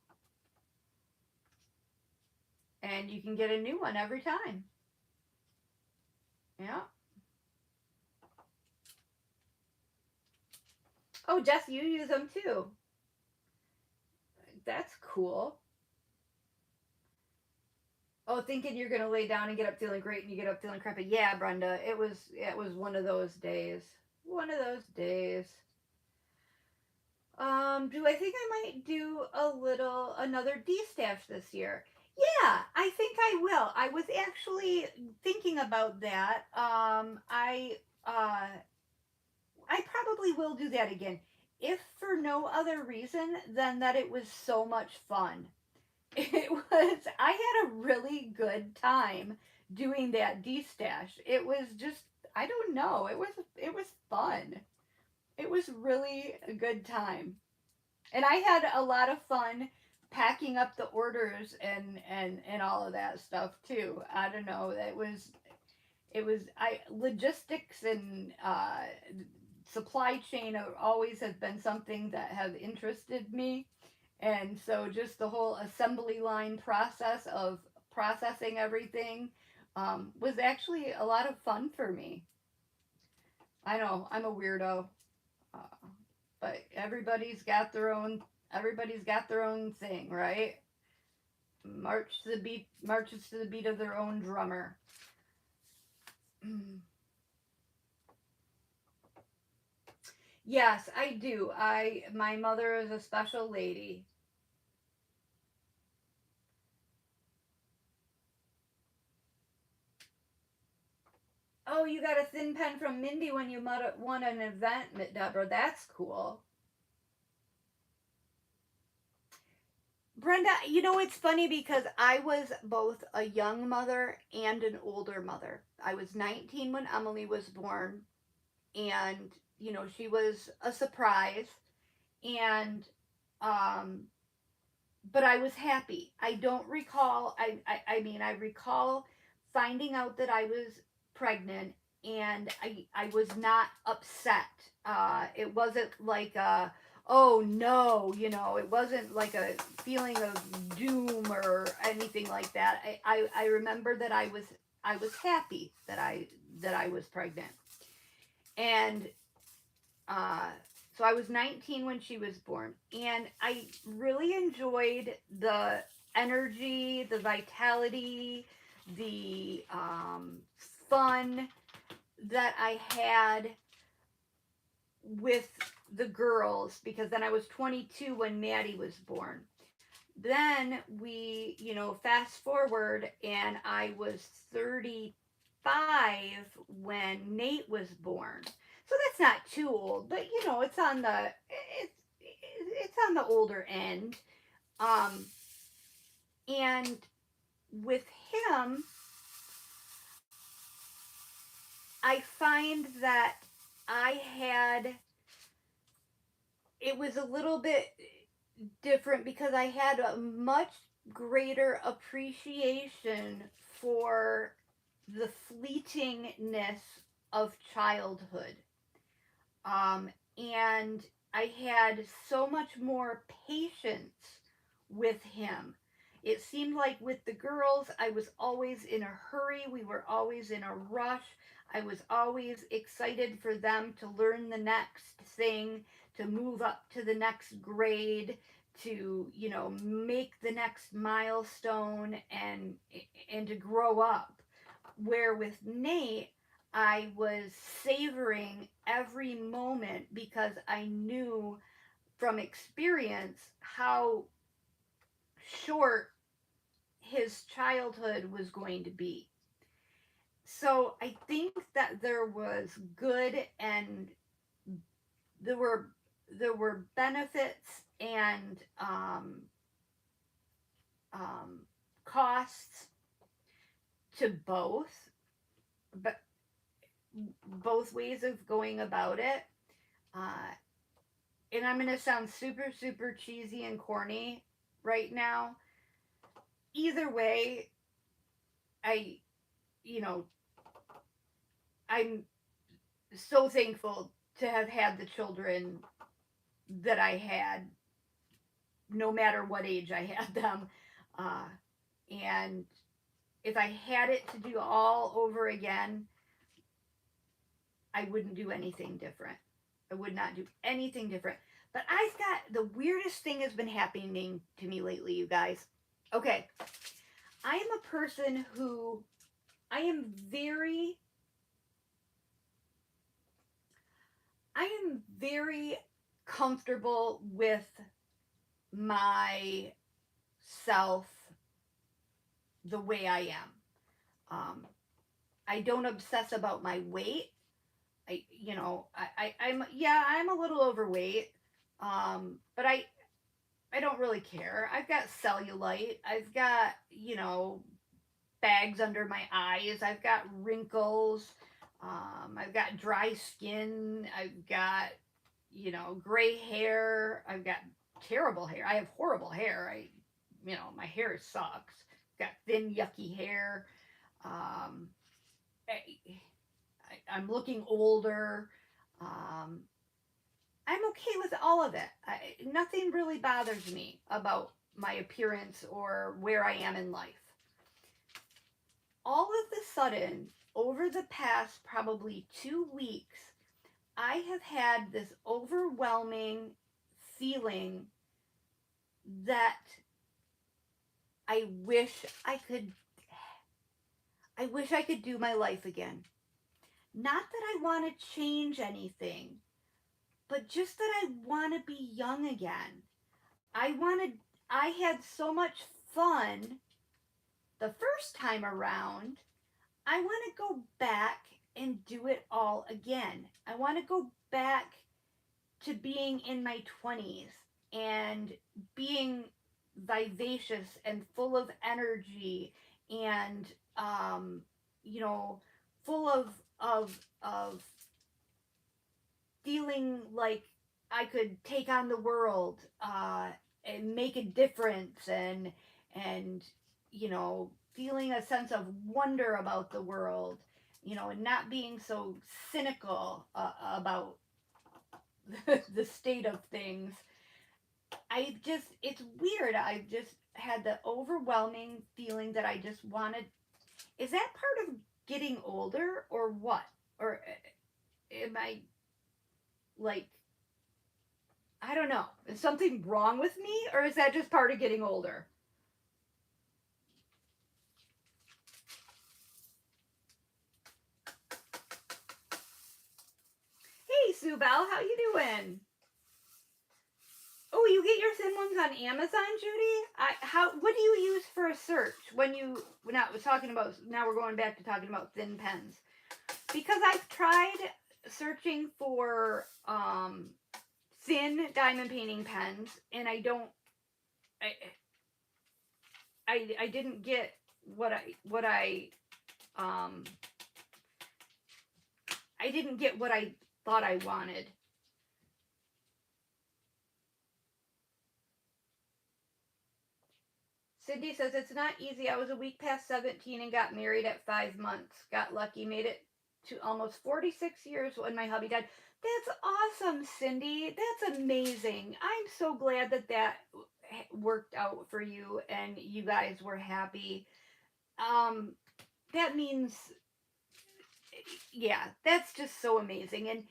And you can get a new one every time. Yeah. Oh, Jess, you use them too. That's cool. Oh, thinking you're gonna lay down and get up feeling great, and you get up feeling crappy. Yeah, Brenda, it was one of those days. One of those days. Do I think I might do another D stash this year? Yeah, I think I will. I was actually thinking about that. I probably will do that again, if for no other reason than that it was so much fun. I had a really good time doing that D stash. It was just, I don't know, it was fun. It was really a good time. And I had a lot of fun packing up the orders and all of that stuff too. I don't know. It was I logistics and supply chain always has been something that have interested me, and so just the whole assembly line process of processing everything was actually a lot of fun for me. I know I'm a weirdo, uh, but everybody's got their own thing, right? Marches to the beat of their own drummer. Yes, I do. My mother is a special lady. Oh, you got a thin pen from Mindy when you won an event, Deborah. That's cool. Brenda, it's funny because I was both a young mother and an older mother. I was 19 when Emily was born, and she was a surprise, and um but I was happy. I don't recall. I mean, I recall finding out that I was pregnant, and I was not upset. It wasn't like oh no, it wasn't like a feeling of doom or anything like that. I remember that I was happy that I was pregnant, and uh, so I was 19 when she was born, and I really enjoyed the energy, the vitality, the fun that I had with the girls, because then I was 22 when Maddie was born. Then fast forward, and I was 35 when Nate was born. So that's not too old, but it's on the older end. Um, and with him, I find that I had it was a little bit different because I had a much greater appreciation for the fleetingness of childhood. And I had so much more patience with him. It seemed like with the girls, I was always in a hurry. We were always in a rush. I was always excited for them to learn the next thing, to move up to the next grade, to, make the next milestone and to grow up. Where with Nate, I was savoring every moment because I knew from experience how short his childhood was going to be. So I think that there was good, and there were benefits and um, costs to but both ways of going about it. Uh, and I'm going to sound super, super cheesy and corny right now. Either way, I, you know, I'm so thankful to have had the children that I had, no matter what age I had them. Uh, and if I had it to do all over again, I wouldn't do anything different. I would not do anything different. But I've got the weirdest thing has been happening to me lately, you guys. Okay, I am a person who I am very I am very comfortable with myself the way I am. Um, I don't obsess about my weight. I'm yeah, I'm a little overweight. But I don't really care. I've got cellulite. I've got, bags under my eyes. I've got wrinkles. I've got dry skin. I've got, gray hair. I've got terrible hair. I have horrible hair. My hair sucks. Got thin, yucky hair. Um, I'm looking older. Um, I'm okay with all of it. Nothing really bothers me about my appearance or where I am in life. All of a sudden, over the past probably 2 weeks, I have had this overwhelming feeling that I wish I could I wish I could do my life again. Not that I want to change anything, but just that I want to be young again. I had so much fun the first time around. I want to go back and do it all again. I want to go back to being in my 20s and being vivacious and full of energy and you know full of feeling like I could take on the world and make a difference and feeling a sense of wonder about the world, and not being so cynical about the state of things. It's weird. I've just had the overwhelming feeling that I just wanted. Is that part of getting older or what? Or am I like, I don't know. Is something wrong with me, or is that just part of getting older? Hey, Sue Bell, how you doing? Oh, you get your thin ones on Amazon, Judy? What do you use for a search when I was talking about, now we're going back to talking about thin pens. Because I've tried searching for thin diamond painting pens, and I I didn't get um I didn't get what I thought I wanted. Cindy says it's not easy. I was a week past 17 and got married at 5 months. Got lucky, made it to almost 46 years when my hubby died. That's awesome, Cindy. That's amazing. I'm so glad that worked out for you and you guys were happy. Um, that means, yeah, that's just so amazing. And,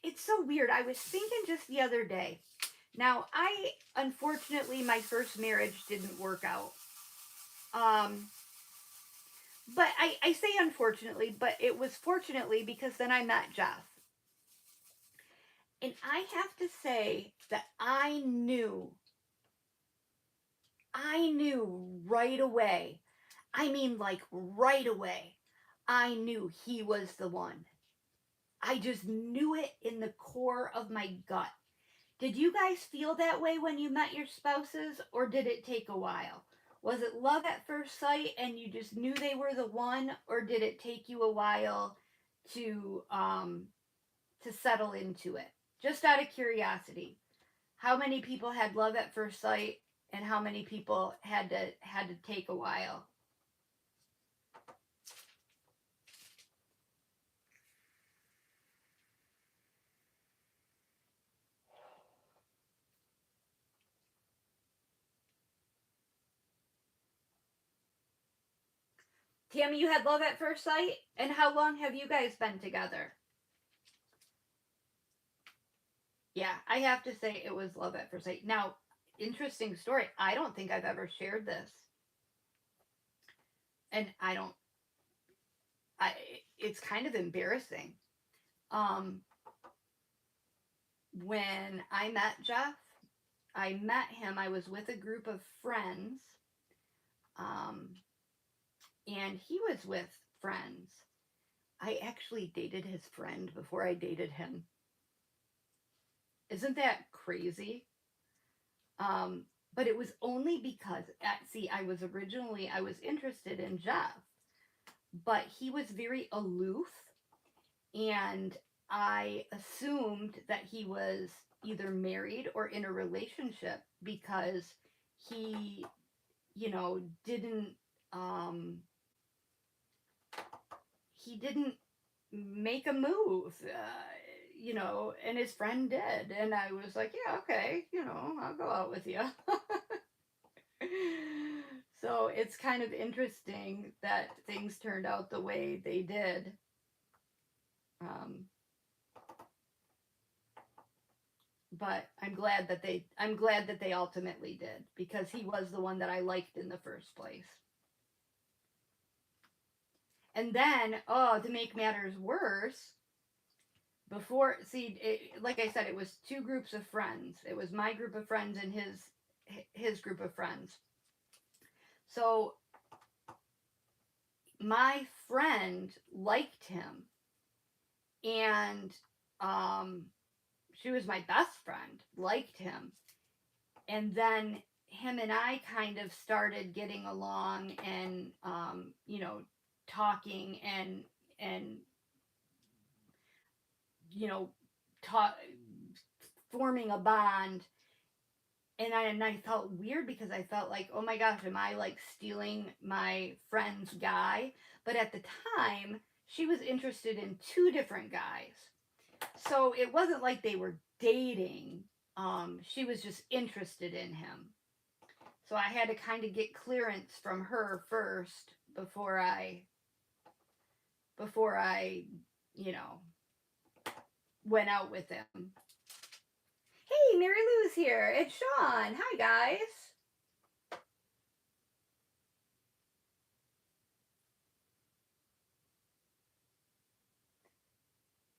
it's so weird. I was thinking just the other day. Now, unfortunately, my first marriage didn't work out. Um, but I say unfortunately, but it was fortunately because then I met Jeff. And I have to say that I knew right away. I mean, like right away, I knew he was the one. I just knew it in the core of my gut. Did you guys feel that way when you met your spouses, or did it take a while? Was it love at first sight and you just knew they were the one, or did it take you a while to settle into it? Just out of curiosity, how many people had love at first sight, and how many people had to take a while? Tammy, you had love at first sight, and how long have you guys been together? Yeah, I have to say it was love at first sight. Now, interesting story. I don't think I've ever shared this, and I don't. I it's kind of embarrassing. Um, when I met Jeff, I met him. I was with a group of friends, um, and he was with friends. I actually dated his friend before I dated him. Isn't that crazy? Um, but it was only because, see, I was interested in Jeff, but he was very aloof, and I assumed that he was either married or in a relationship because he, you know, um, didn't make a move, and his friend did, and I was like, yeah, okay, I'll go out with you. So it's kind of interesting that things turned out the way they did. Um, but I'm glad that they ultimately did, because he was the one that I liked in the first place. And then, oh, to make matters worse, like I said, it was two groups of friends. It was my group of friends and his group of friends. So my friend liked him, and um, she was my best friend, liked him, and then him and I kind of started getting along, and talking, and you know talk forming a bond. And I felt weird, because I felt like, oh my gosh, am I like stealing my friend's guy? But at the time, she was interested in two different guys. So it wasn't like they were dating. She was just interested in him. So I had to kind of get clearance from her first before I, you know, went out with him. Hey, Mary Lou's here. It's Sean. Hi, guys.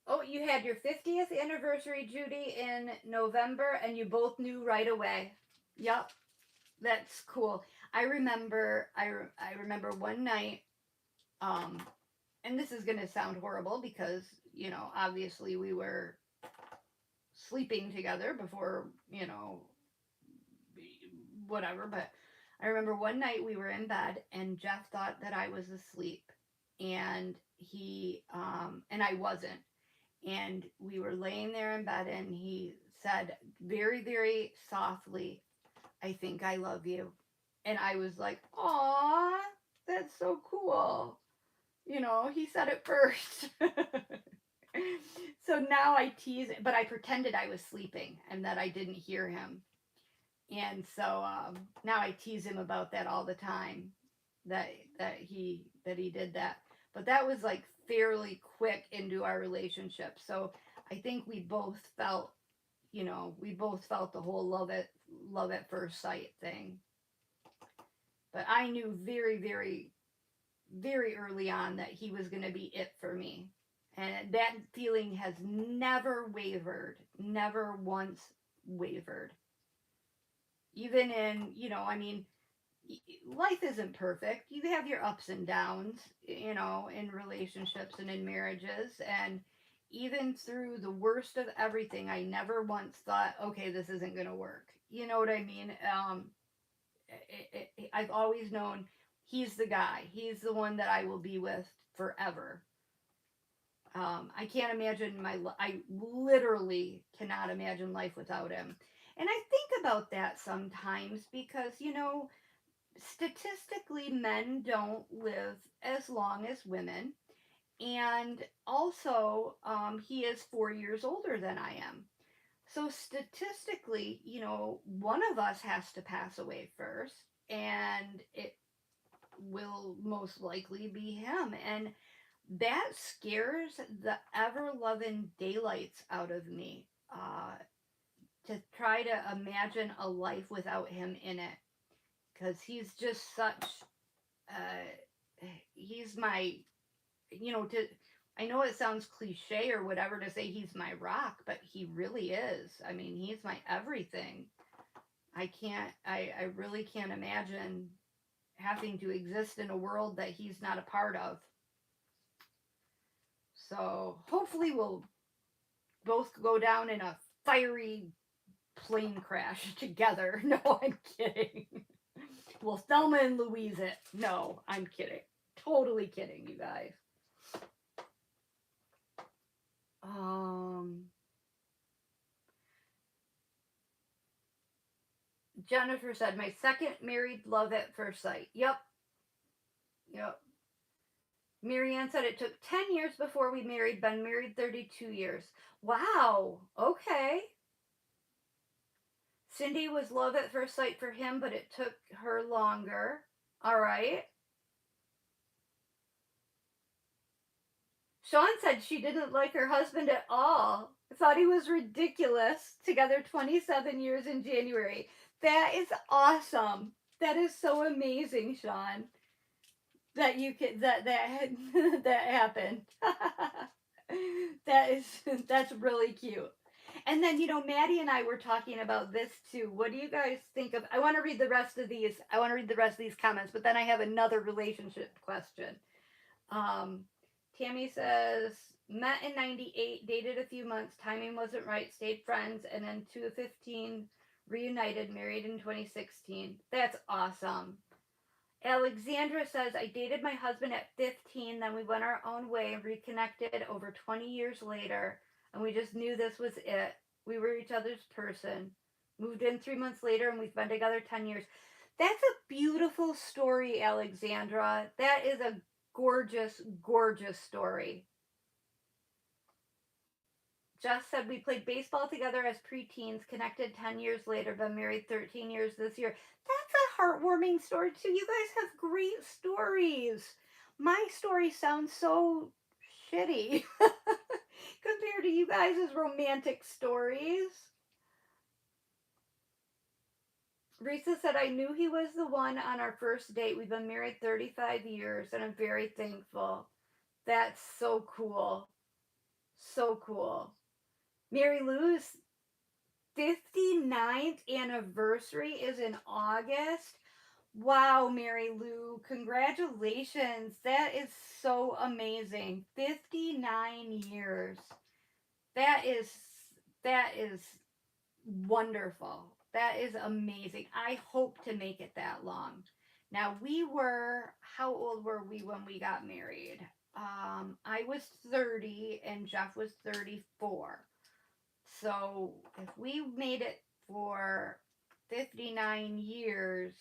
Oh, you had your 50th anniversary, Judy, in November, and you both knew right away. Yep, that's cool. I remember one night, um, and this is gonna sound horrible, because obviously we were sleeping together before, whatever. But I remember one night we were in bed, and Jeff thought that I was asleep, and and I wasn't. And we were laying there in bed, and he said very, very softly, "I think I love you." And I was like, "Aw, that's so cool." He said it first. So now I tease, but I pretended I was sleeping and that I didn't hear him. And so now I tease him about that all the time, that he did that. But that was like fairly quick into our relationship. So I think we both felt the whole love at first sight thing. But I knew very, very, very early on that he was going to be it for me. And that feeling has never wavered, never once wavered. Even in, I mean, life isn't perfect. You have your ups and downs, in relationships and in marriages. And, even through the worst of everything, I never once thought, okay, this isn't going to work. You know what I mean? I've always known he's the guy. He's the one that I will be with forever. I can't imagine I literally cannot imagine life without him. And I think about that sometimes because, statistically, men don't live as long as women. And also, he is 4 years older than I am. So statistically, one of us has to pass away first, and it will most likely be him. And that scares the ever loving daylights out of me, to try to imagine a life without him in it. Because he's just such, he's my, to, I know it sounds cliche or whatever to say he's my rock, but he really is. I mean, he's my everything. I really can't imagine having to exist in a world that he's not a part of. So hopefully we'll both go down in a fiery plane crash together. No, I'm kidding. Well, Thelma and Louise it. No, I'm kidding. Totally kidding, you guys. Um, Jennifer said, my second married love at first sight. Yep. Yep. Marianne said it took 10 years before we married, been married 32 years. Wow. Okay. Cindy was love at first sight for him, but it took her longer. All right. Sean said she didn't like her husband at all. Thought he was ridiculous. Together 27 years in January. That is awesome. That is so amazing, Sean. That you could that that happened. that is that's really cute. And then, Maddie and I were talking about this too. What do you guys think of? I want to read the rest of these. I want to read the rest of these comments, but then I have another relationship question. Um, Tammy says, met in 98, dated a few months, timing wasn't right, stayed friends, and then 2 15 reunited, married in 2016. That's awesome. Alexandra says, I dated my husband at 15, then we went our own way and reconnected over 20 years later, and we just knew this was it. We were each other's person. Moved in 3 months later, and we've been together 10 years. That's a beautiful story, Alexandra. That is a gorgeous, gorgeous story. Jess said we played baseball together as preteens, connected 10 years later, been married 13 years this year. That's a heartwarming story, too. You guys have great stories. My story sounds so shitty compared to you guys' romantic stories. Risa said, I knew he was the one on our first date. We've been married 35 years, and I'm very thankful. That's so cool. So cool. Mary Lou's 59th anniversary is in August. Wow, Mary Lou, congratulations. That is so amazing. 59 years. That is that is wonderful. That is amazing. I hope to make it that long. Now, how old were we when we got married? I was 30 and Jeff was 34. So if we made it for 59 years,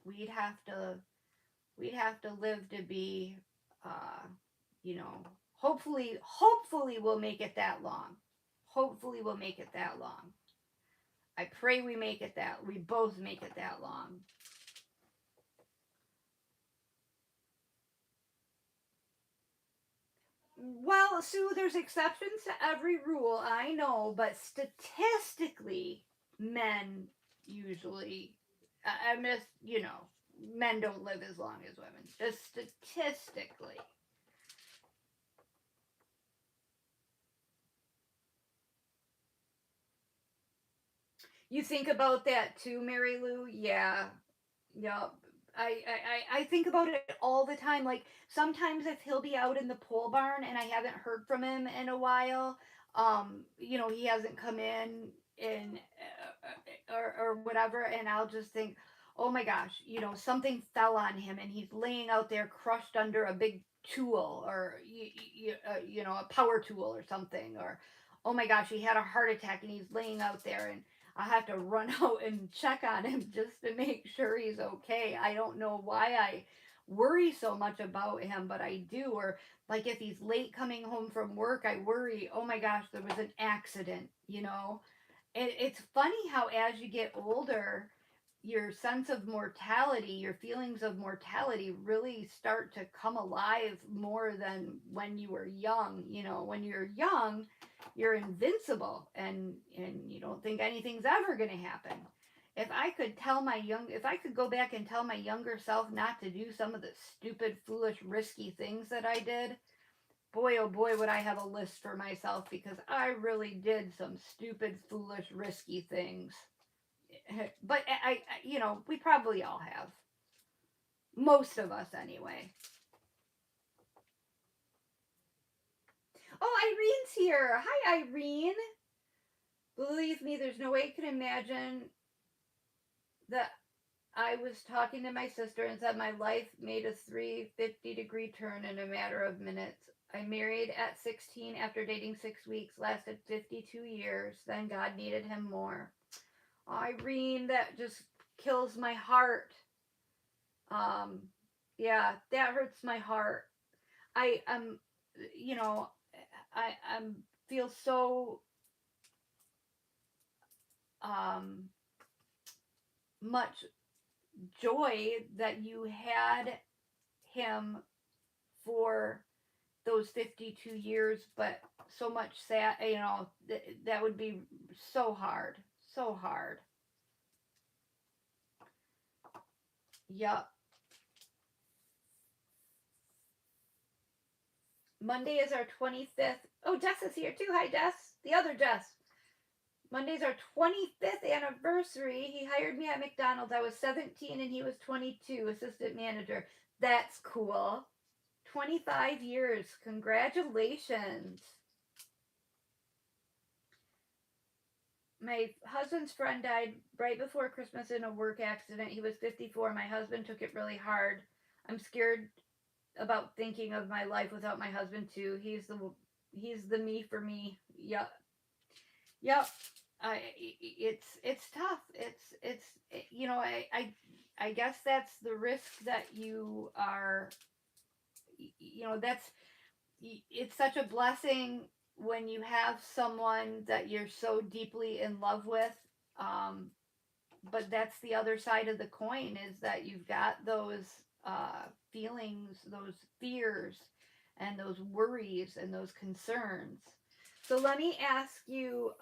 we'd have to live to be, uh, you know, hopefully we'll make it that long. Hopefully we'll make it that long. I pray we both make it that long. Well, Sue, there's exceptions to every rule, I know, but statistically, men usually, I'm just, men don't live as long as women, just statistically. You think about that too, Mary Lou? Yeah. Yep. I think about it all the time. Like sometimes if he'll be out in the pole barn and I haven't heard from him in a while, he hasn't come in or whatever, and I'll just think, oh my gosh, something fell on him and he's laying out there crushed under a big tool or a power tool or something, or oh my gosh, he had a heart attack and he's laying out there, and I have to run out and check on him just to make sure he's okay. I don't know why I worry so much about him, but I do. Or like if he's late coming home from work, I worry, oh my gosh, there was an accident. It's funny how as you get older, your sense of mortality, your feelings of mortality really start to come alive more than when you were young. When you're young, you're invincible and you don't think anything's ever going to happen. If I could go back and tell my younger self not to do some of the stupid, foolish, risky things that I did, boy oh boy would I have a list for myself, because I really did some stupid, foolish, risky things. But we probably all have. Most of us anyway. Oh, Irene's here. Hi, Irene. Believe me, there's no way you can imagine that I was talking to my sister and said my life made a 350-degree turn in a matter of minutes. I married at 16 after dating 6 weeks, lasted 52 years. Then God needed him more. Irene, that just kills my heart. Um, yeah, that hurts my heart. I you know, I feel so um much joy that you had him for those 52 years, but so much sad, that would be so hard. So hard. Yup. Monday is our 25th. Oh, Jess is here too. Hi, Jess. The other Jess. Monday's our 25th anniversary. He hired me at McDonald's. I was 17 and he was 22, assistant manager. That's cool. 25 years. Congratulations. My husband's friend died right before Christmas in a work accident. He was 54. My husband took it really hard. I'm scared about thinking of my life without my husband too. He's the me for me. Yep. Yep. It's tough. I guess that's the risk that you are. That's it's such a blessing when you have someone that you're so deeply in love with. Um, but that's the other side of the coin, is that you've got those feelings, those fears, and those worries and those concerns. So let me ask you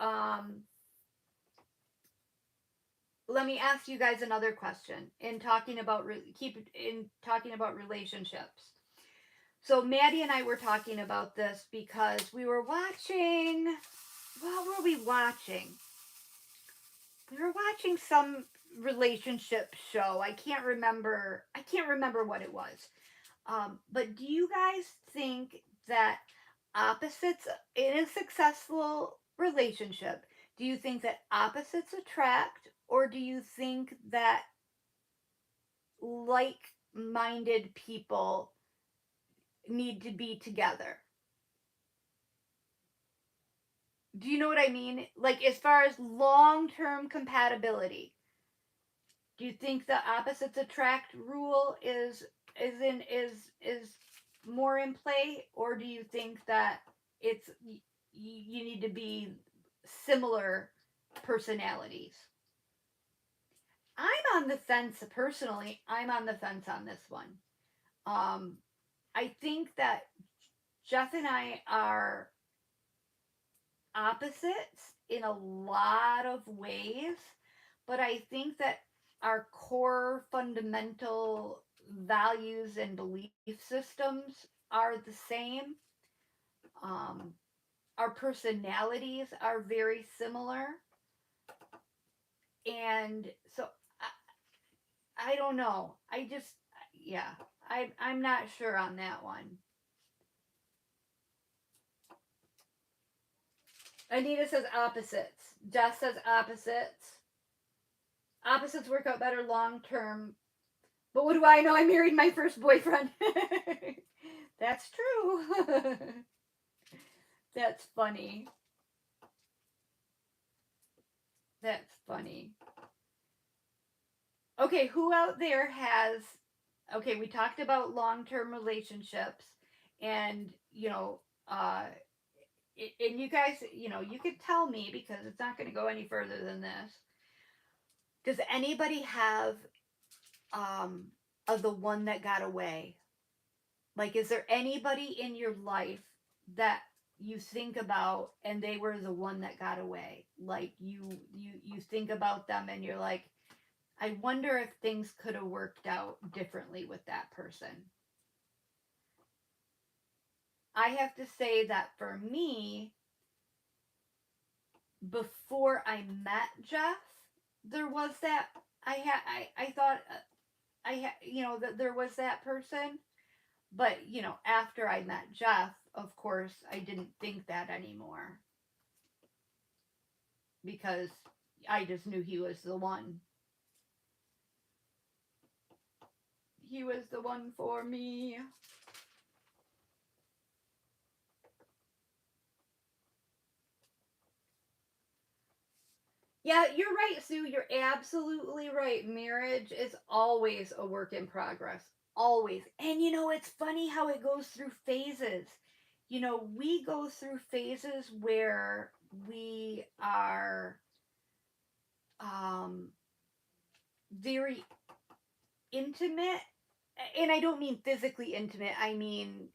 guys another question in talking about relationships. So Maddie and I were talking about this because we were watching. What were we watching? We were watching some relationship show. I can't remember. I can't remember what it was. But do you guys think that opposites in a successful relationship? Do you think that opposites attract, or do you think that like-minded people need to be together? Do you know what I mean? Like as far as long-term compatibility, do you think the opposites attract rule is more in play, or do you think that you need to be similar personalities? I'm on the fence personally. I'm on the fence on this one. Um, I think that Jeff and I are opposites in a lot of ways, but I think that our core fundamental values and belief systems are the same. Um, our personalities are very similar. And so I don't know. Yeah, I'm not sure on that one. Anita says opposites. Jess says opposites. Opposites work out better long term. But what do I know? I married my first boyfriend. That's true. That's funny. That's funny. Okay, who out there has. Okay, we talked about long term relationships, and, uh, and you guys, you could tell me because it's not going to go any further than this. Does anybody have um of the one that got away? Like, is there anybody in your life that you think about and they were the one that got away? Like, you think about them and you're like, I wonder if things could have worked out differently with that person. I have to say that for me, before I met Jeff, there was that I thought that there was that person, but after I met Jeff, of course, I didn't think that anymore because I just knew he was the one. He was the one for me. Yeah, you're right, Sue. You're absolutely right. Marriage is always a work in progress. Always. And it's funny how it goes through phases. We go through phases where we are um, very intimate. And I don't mean physically intimate, I mean,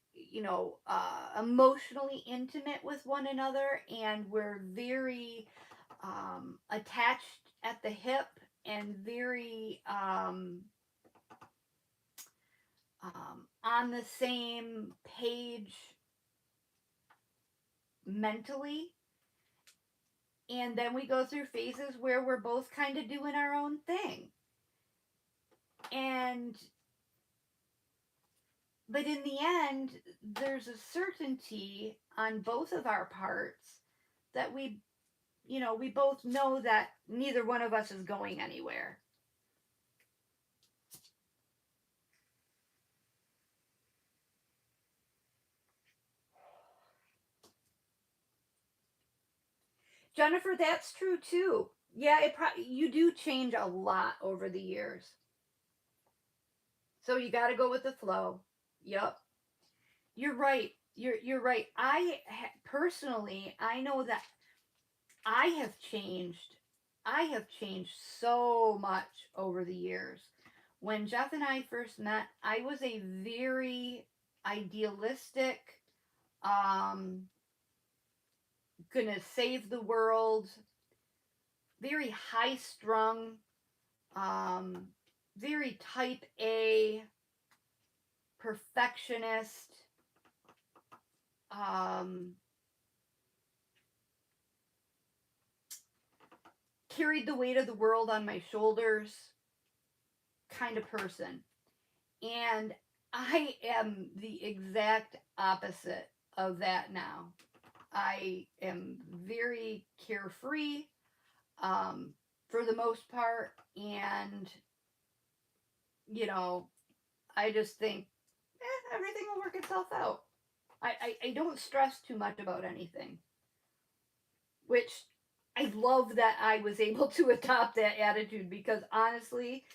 emotionally intimate with one another. And we're very attached at the hip and very on the same page mentally. And then we go through phases where we're both kind of doing our own thing. And, but in the end, there's a certainty on both of our parts that we both know that neither one of us is going anywhere. Jennifer, that's true too. Yeah, you do change a lot over the years. So you got to go with the flow. Yep. You're right. You're right. Personally, I know that I have changed. I have changed so much over the years. When Jeff and I first met, I was a very idealistic, um, gonna save the world, very high strung, um, very type A, perfectionist, um, carried the weight of the world on my shoulders kind of person. And I am the exact opposite of that now. I am very carefree, for the most part. And, you know, I just think, everything will work itself out. I don't stress too much about anything, which I love that I was able to adopt that attitude because honestly,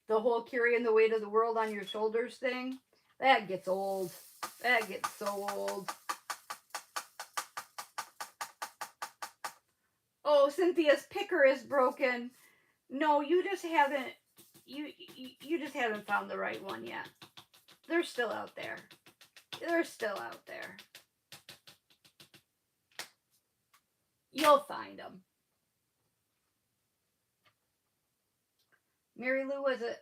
the whole carrying the weight of the world on your shoulders thing, that gets old. That gets so old. Oh, Cynthia's picker is broken. No, you just haven't found the right one yet. They're still out there. They're still out there. You'll find them. Mary Lou was a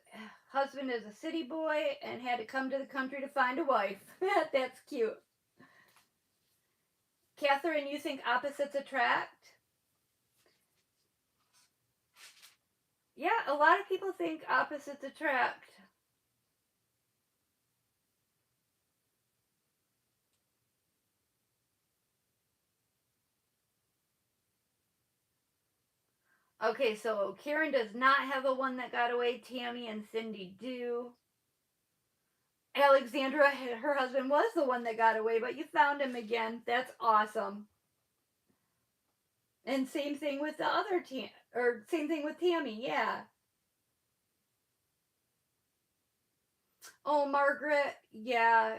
husband as a city boy and had to come to the country to find a wife. That's cute. Catherine, you think opposites attract? Yeah, a lot of people think opposites attract. Okay, so Karen does not have a one that got away. Tammy and Cindy do. Alexandra, her husband was the one that got away, but you found him again. That's awesome. And same thing with the other or same thing with Tammy. Yeah. Oh, Margaret. Yeah,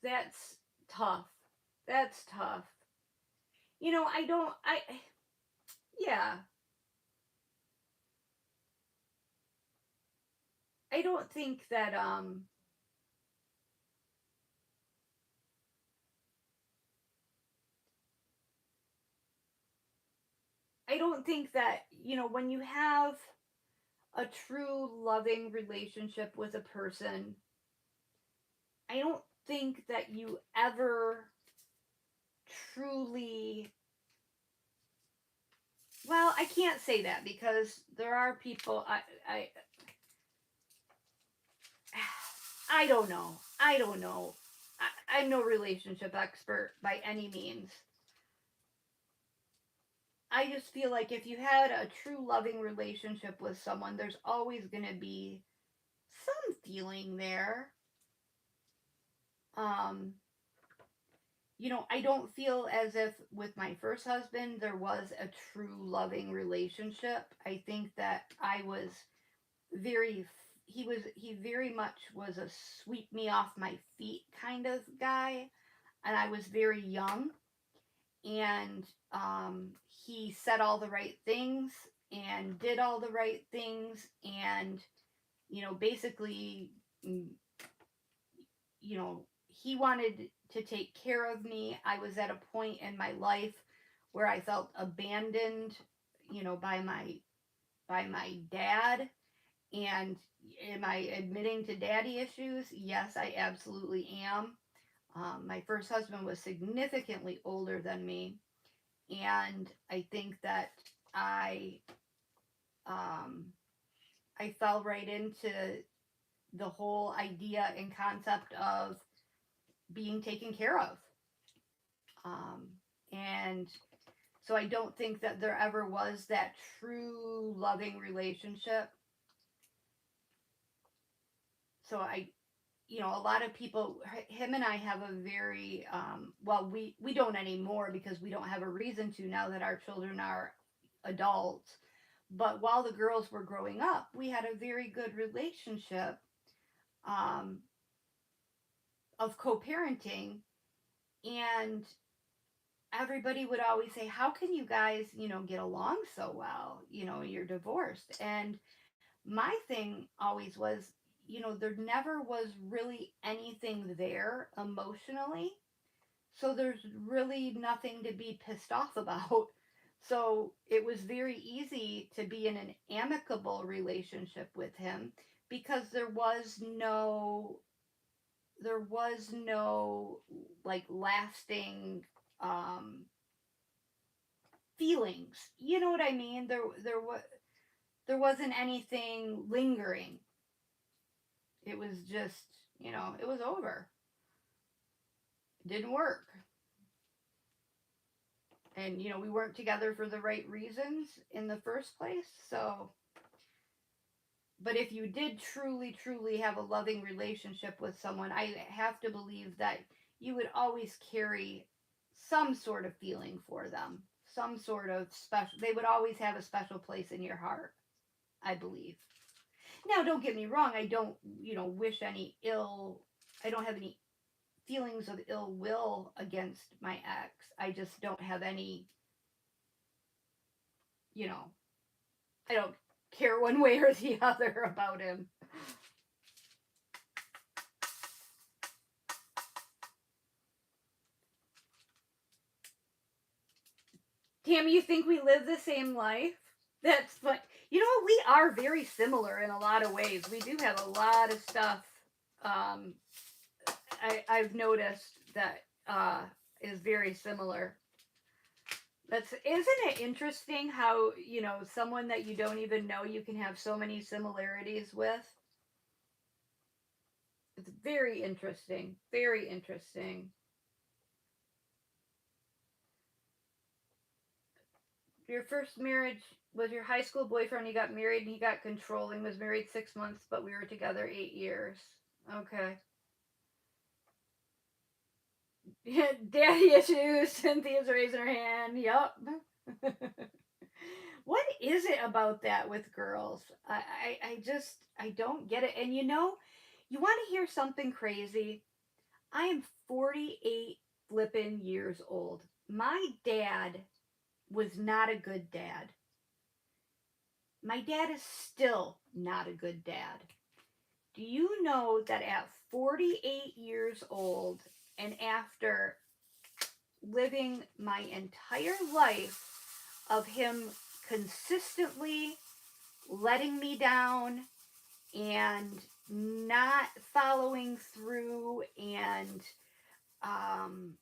that's tough. That's tough. I don't. Yeah. I don't think that. I don't think that when you have a true loving relationship with a person, I don't think that you ever truly, well, I can't say that because there are people I don't know. I don't know. I'm no relationship expert by any means. I just feel like if you had a true loving relationship with someone, there's always going to be some feeling there. Um, I don't feel as if with my first husband there was a true loving relationship. I think that I was very he very much was a sweep me off my feet kind of guy, and I was very young, and he said all the right things and did all the right things, and basically, mm, he wanted to take care of me. I was at a point in my life where I felt abandoned, by my dad. And am I admitting to daddy issues? Yes, I absolutely am. My first husband was significantly older than me, and I think that I um, I fell right into the whole idea and concept of being taken care of. Um, and so I don't think that there ever was that true loving relationship. So a lot of people, him and I have a very, well, we don't anymore because we don't have a reason to now that our children are adults. But while the girls were growing up, we had a very good relationship, um, of co-parenting, and everybody would always say, how can you guys, get along so well? You're divorced. And my thing always was, there never was really anything there emotionally. So there's really nothing to be pissed off about. So it was very easy to be in an amicable relationship with him because there was no like lasting um feelings. You know what I mean? There wasn't anything lingering. It was just, it was over. It didn't work. And, we weren't together for the right reasons in the first place. So, but if you did truly, truly have a loving relationship with someone, I have to believe that you would always carry some sort of feeling for them, some sort of special, they would always have a special place in your heart, I believe. Now, don't get me wrong, I don't, wish any ill, I don't have any feelings of ill will against my ex. I just don't have any, you know, I don't care one way or the other about him. Tammy, you think we live the same life? That's fun. We are very similar in a lot of ways. We do have a lot of stuff. Um, I've noticed that is very similar. That's isn't it interesting how, someone that you don't even know you can have so many similarities with? It's very interesting. Very interesting. Your first marriage was your high school boyfriend. You got married and he got controlling. Was married 6 months, but we were together 8 years. Okay. Yeah, daddy issues. Cynthia's raising her hand. Yup. What is it about that with girls? I don't get it. And you want to hear something crazy? I am 48 flippin' years old. My dad was not a good dad. My dad is still not a good dad. Do you know that at 48 years old and after living my entire life of him consistently letting me down and not following through and um,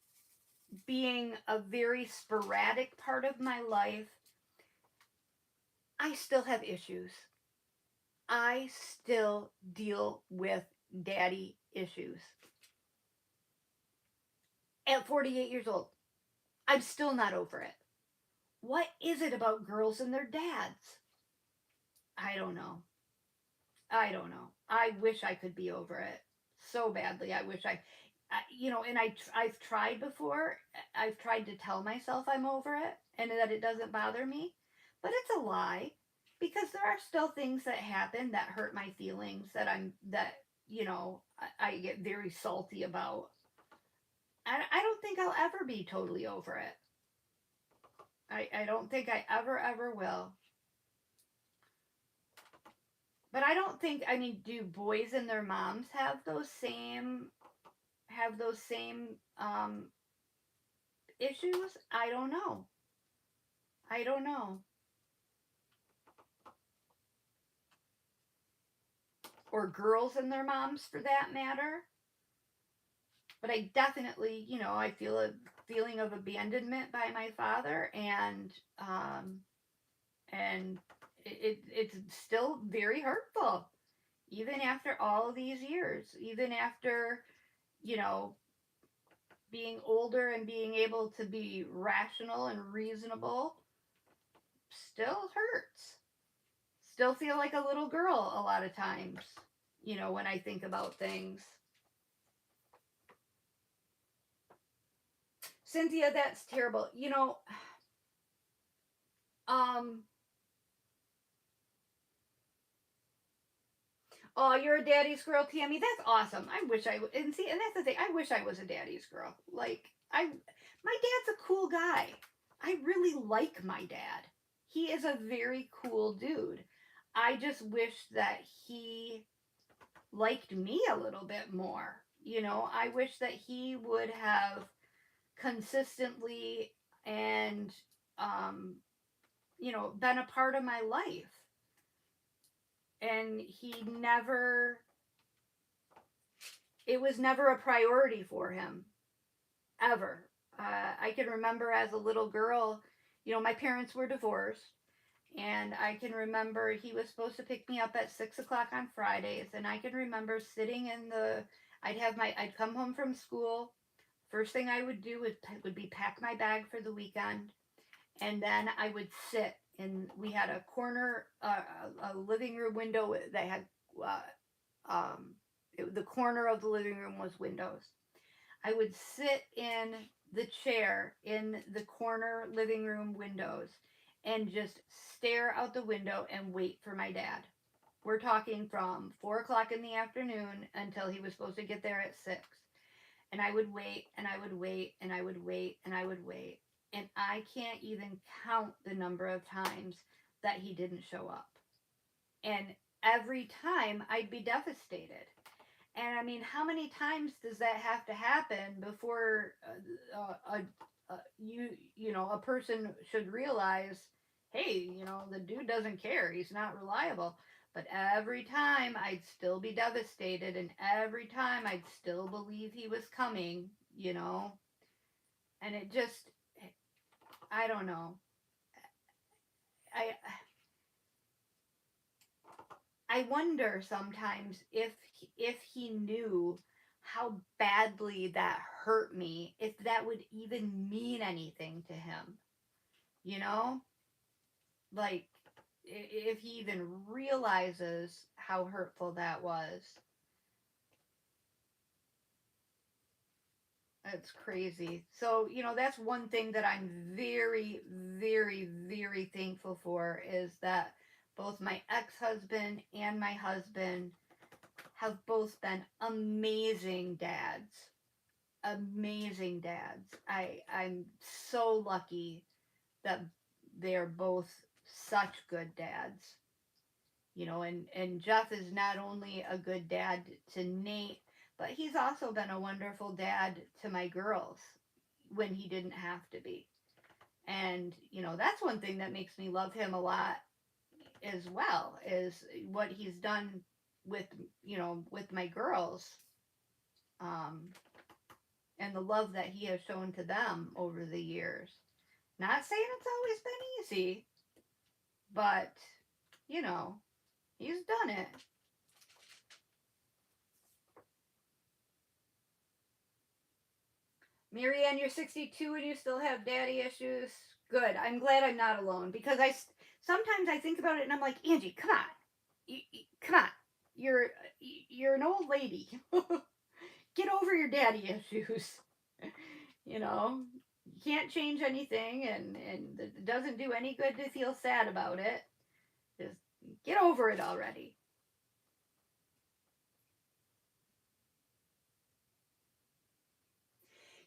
being a very sporadic part of my life, I still have issues. I still deal with daddy issues. At 48 years old, I'm still not over it. What is it about girls and their dads? I don't know. I don't know. I wish I could be over it so badly. I wish and I've tried before. I've tried to tell myself I'm over it and that it doesn't bother me, but it's a lie because there are still things that happen that hurt my feelings that I get very salty about. I don't think I'll ever be totally over it. I don't think I ever will. But I don't think, I mean, do boys and their moms have those same issues? I don't know. I don't know. Or girls and their moms for that matter. But I definitely, I feel a feeling of abandonment by my father, and it's still very hurtful, even after all these years, even after you know being older and being able to be rational and reasonable, still hurts. Still feel like a little girl a lot of times, when I think about things. Cynthia, that's terrible. Um, oh, you're a daddy's girl, Tammy. That's awesome. I wish I and see, and that's the thing. I wish I was a daddy's girl. My dad's a cool guy. I really like my dad. He is a very cool dude. I just wish that he liked me a little bit more. I wish that he would have consistently and um, been a part of my life. And it was never a priority for him, ever. I can remember as a little girl, my parents were divorced. And I can remember he was supposed to pick me up at 6 o'clock on Fridays. And I can remember sitting I'd come home from school. First thing I would do would be pack my bag for the weekend. And then I would sit we had a corner, a living room window that had, uh, the corner of the living room was windows. I would sit in the chair in the corner living room windows and just stare out the window and wait for my dad. We're talking from 4 o'clock in the afternoon until he was supposed to get there at 6. And I would wait and I would wait and I would wait and I would wait. And I can't even count the number of times that he didn't show up. And every time I'd be devastated. And I mean, how many times does that have to happen before a person should realize, hey, the dude doesn't care. He's not reliable. But every time I'd still be devastated, and every time I'd still believe he was coming. And it just I don't know. I I wonder sometimes if he knew how badly that hurt me, if that would even mean anything to him. You know? Like if he even realizes how hurtful that was. It's crazy. So, that's one thing that I'm very, very, very thankful for is that both my ex husband and my husband have both been amazing dads. Amazing dads. I'm so lucky that they're both such good dads. And Jeff is not only a good dad to Nate, but he's also been a wonderful dad to my girls when he didn't have to be. And that's one thing that makes me love him a lot as well, is what he's done with with my girls, um and the love that he has shown to them over the years. Not saying it's always been easy, but you know he's done it. Marianne, you're 62 and you still have daddy issues. Good. I'm glad I'm not alone, because sometimes I think about it and I'm like, Angie, come on, come on. You're you're an old lady. Get over your daddy issues. you know, you can't change anything, and it doesn't do any good to feel sad about it. Just get over it already.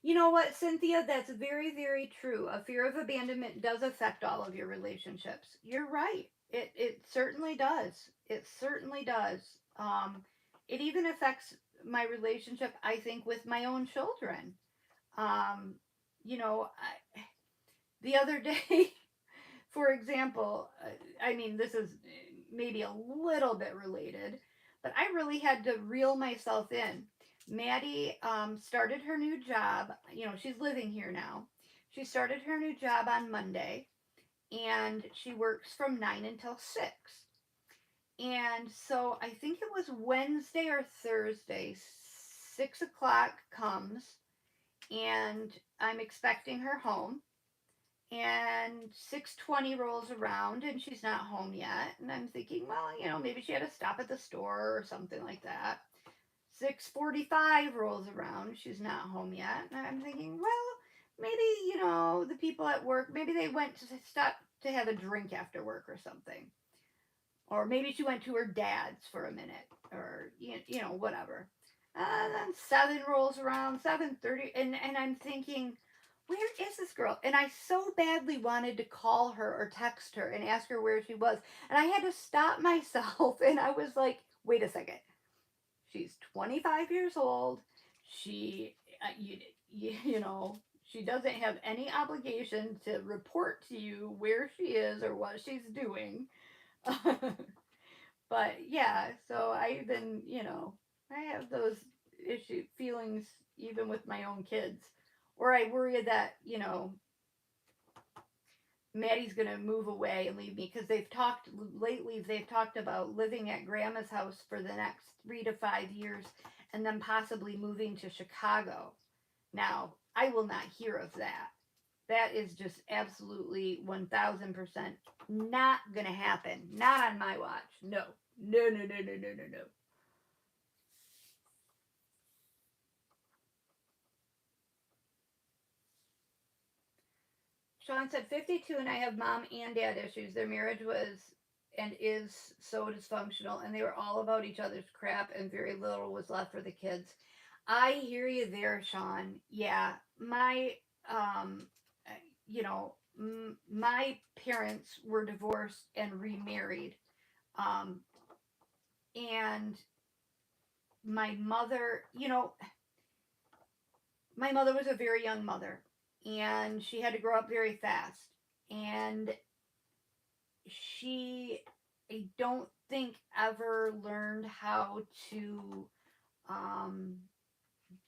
You know what, Cynthia? That's very, very true. A fear of abandonment does affect all of your relationships. You're right. It certainly does. It certainly does. It even affects my relationship, I think, with my own children. Um, the other day, for example, I mean, this is maybe a little bit related, but I really had to reel myself in. Maddie started her new job. She's living here now. She started her new job on Monday, and she works from 9 until 6. And so I think it was Wednesday or Thursday, 6 o'clock comes, and I'm expecting her home, and 6:20 rolls around and she's not home yet, and I'm thinking, well, maybe she had to stop at the store or something like that. 6:45 rolls around, she's not home yet, and I'm thinking, well, maybe the people at work, maybe they went to stop to have a drink after work or something, or maybe she went to her dad's for a minute, or whatever. Then 7 rolls around, 7:30, and I'm thinking, where is this girl? And I so badly wanted to call her or text her and ask her where she was, and I had to stop myself, and I was like, wait a second. She's 25 years old. She, she doesn't have any obligation to report to you where she is or what she's doing. But yeah, so I've been, I have those feelings even with my own kids. Or I worry that, Maddie's going to move away and leave me, because they've talked about living at grandma's house for the next 3 to 5 years, and then possibly moving to Chicago. Now, I will not hear of that. That is just absolutely 1000% not going to happen. Not on my watch. No. No, no, no, no, no, no, no. Sean said 52 and I have mom and dad issues. Their marriage was and is so dysfunctional, and they were all about each other's crap, and very little was left for the kids. I hear you there, Sean. Yeah, um, uh, my parents were divorced and remarried, um, and my mother, my mother was a very young mother, and she had to grow up very fast, and she, I don't think, ever learned how to um,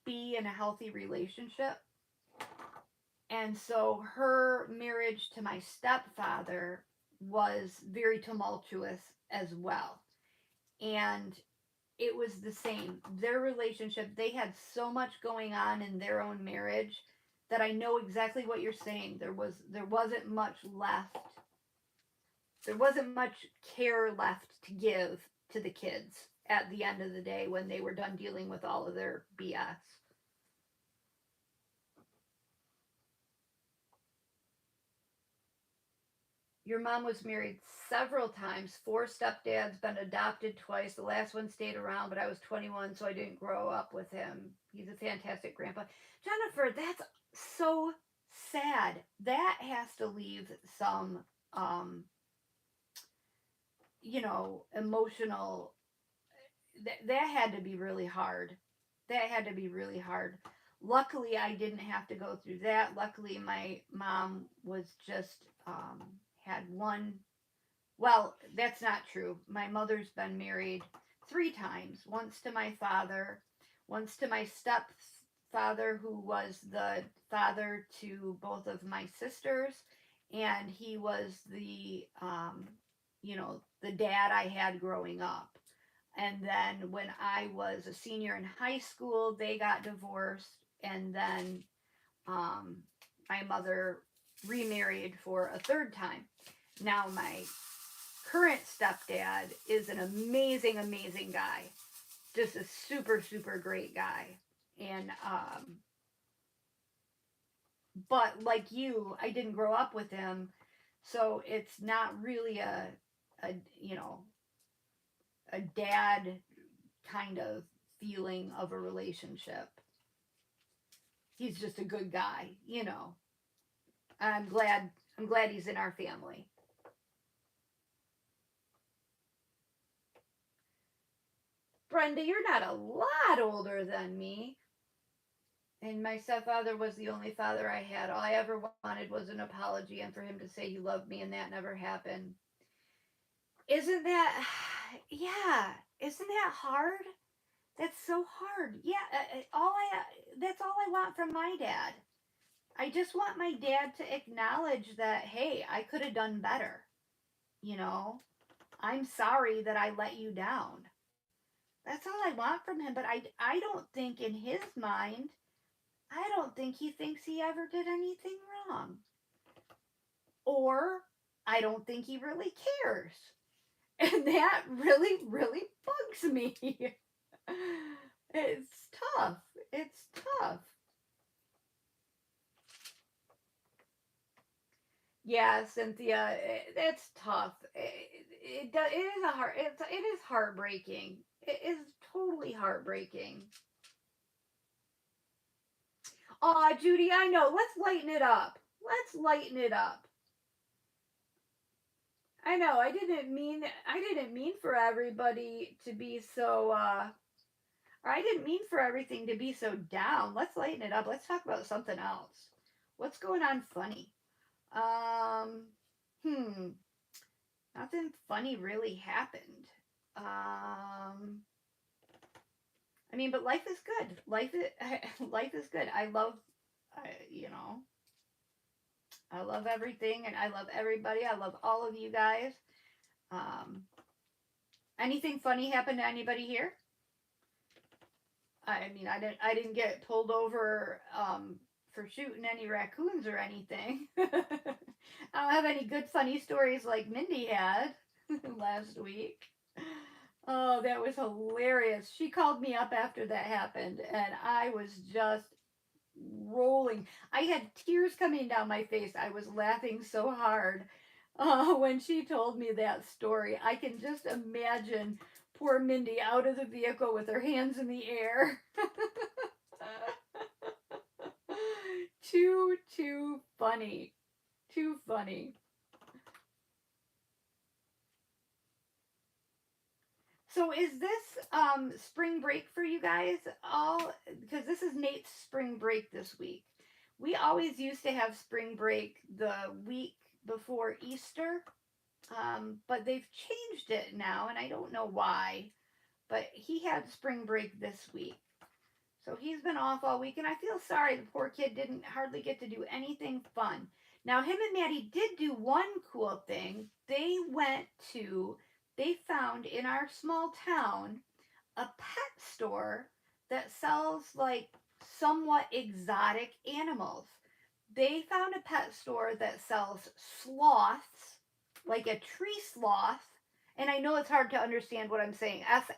be in a healthy relationship. And so her marriage to my stepfather was very tumultuous as well. And it was the same. Their relationship, they had so much going on in their own marriage that I know exactly what you're saying. There wasn't much left. There wasn't much care left to give to the kids at the end of the day when they were done dealing with all of their BS. Your mom was married several times, four stepdads, been adopted twice. The last one stayed around, but I was 21, so I didn't grow up with him. He's a fantastic grandpa. Jennifer, that's so sad. That has to leave some, um, emotional. That had to be really hard. That had to be really hard. Luckily, I didn't have to go through that. Luckily, my mom was just had one. Well, that's not true. My mother's been married three times, once to my father, once to my stepfather, who was the father to both of my sisters, and he was the dad I had growing up. And then when I was a senior in high school, they got divorced, and then um, my mother remarried for a third time. Now, my current stepdad is an amazing, amazing guy. Just a super, super great guy. And, but like you, I didn't grow up with him. So it's not really a you know, a dad kind of feeling of a relationship. He's just a good guy. I'm glad he's in our family. Brenda, you're not a lot older than me. And my stepfather was the only father I had. All I ever wanted was an apology and for him to say he loved me, and that never happened. Isn't that, yeah, isn't that hard? That's so hard. Yeah, that's all I want from my dad. I just want my dad to acknowledge that, hey, I could have done better. You know, I'm sorry that I let you down. That's all I want from him. But I don't think in his mind, I don't think he thinks he ever did anything wrong. Or I don't think he really cares. And that really, really bugs me. It's tough. It's tough. Yeah, Cynthia, it's tough. It is it is heartbreaking. It is totally heartbreaking. Aw, Judy, I know. Let's lighten it up. Let's lighten it up. I know. I didn't mean for everybody to be so or I didn't mean for everything to be so down. Let's lighten it up. Let's talk about something else. What's going on funny? Um hmm, nothing funny really happened. Um I mean, but life is good. Life is life is good. I, you know, I love everything and I love everybody. I love all of you guys. Um, anything funny happen to anybody here? I mean, I didn't get pulled over for shooting any raccoons or anything. I don't have any good funny stories like Mindy had last week. Oh, that was hilarious. She called me up after that happened, and I was just rolling. I had tears coming down my face. I was laughing so hard when she told me that story. I can just imagine poor Mindy out of the vehicle with her hands in the air. Too funny. Too funny. So is this spring break for you guys all? Because this is Nate's spring break this week. We always used to have spring break the week before Easter, but they've changed it now, and I don't know why. But he had spring break this week. So he's been off all week, and I feel sorry. The poor kid didn't hardly get to do anything fun. Now, him and Maddie did do one cool thing. They found in our small town a pet store that sells like somewhat exotic animals. They found a pet store that sells sloths, like a tree sloth. And I know it's hard to understand what I'm saying. Sloth.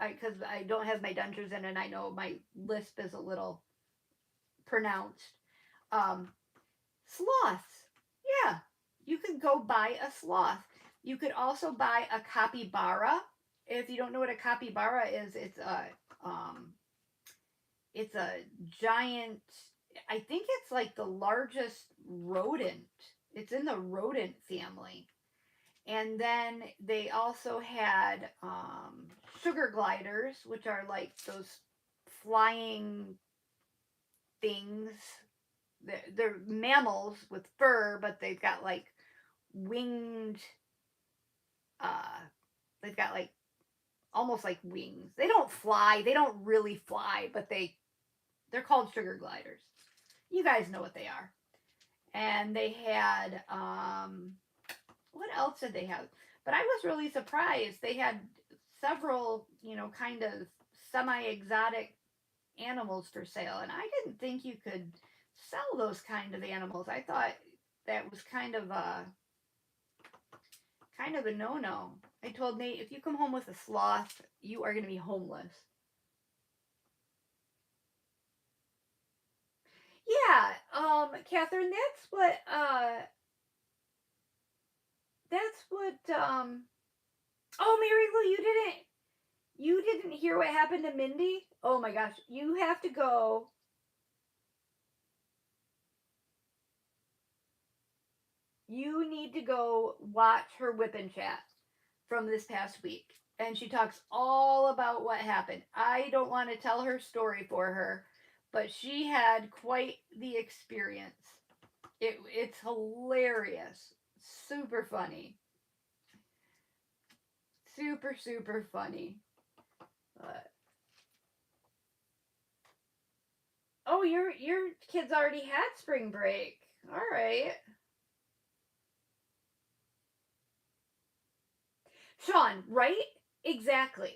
Because I don't have my dentures in, and I know my lisp is a little pronounced. Um, Sloths. Yeah, you could go buy a sloth. You could also buy a capybara. If you don't know what a capybara is, um, it's a giant. I think it's like the largest rodent. It's in the rodent family. And then they also had sugar gliders, which are like those flying things. They're mammals with fur, but they've got like winged. Uh, they've got like almost like wings. They don't fly. They don't really fly, but they're called sugar gliders. You guys know what they are. And they had what else did they have? But I was really surprised. They had several, kind of semi-exotic animals for sale, and I didn't think you could sell those kind of animals. I thought that was kind of a no-no. I told Nate, if you come home with a sloth, you are going to be homeless. Yeah, Catherine, that's what. Oh, Mary Lou, you didn't hear what happened to Mindy? Oh my gosh, you have to go. You need to go watch her whip and chat from this past week. And she talks all about what happened. I don't want to tell her story for her, but she had quite the experience. It's hilarious. Super funny. Super, super funny. Uh, oh, your kids already had spring break. All right. Sean, right? Exactly.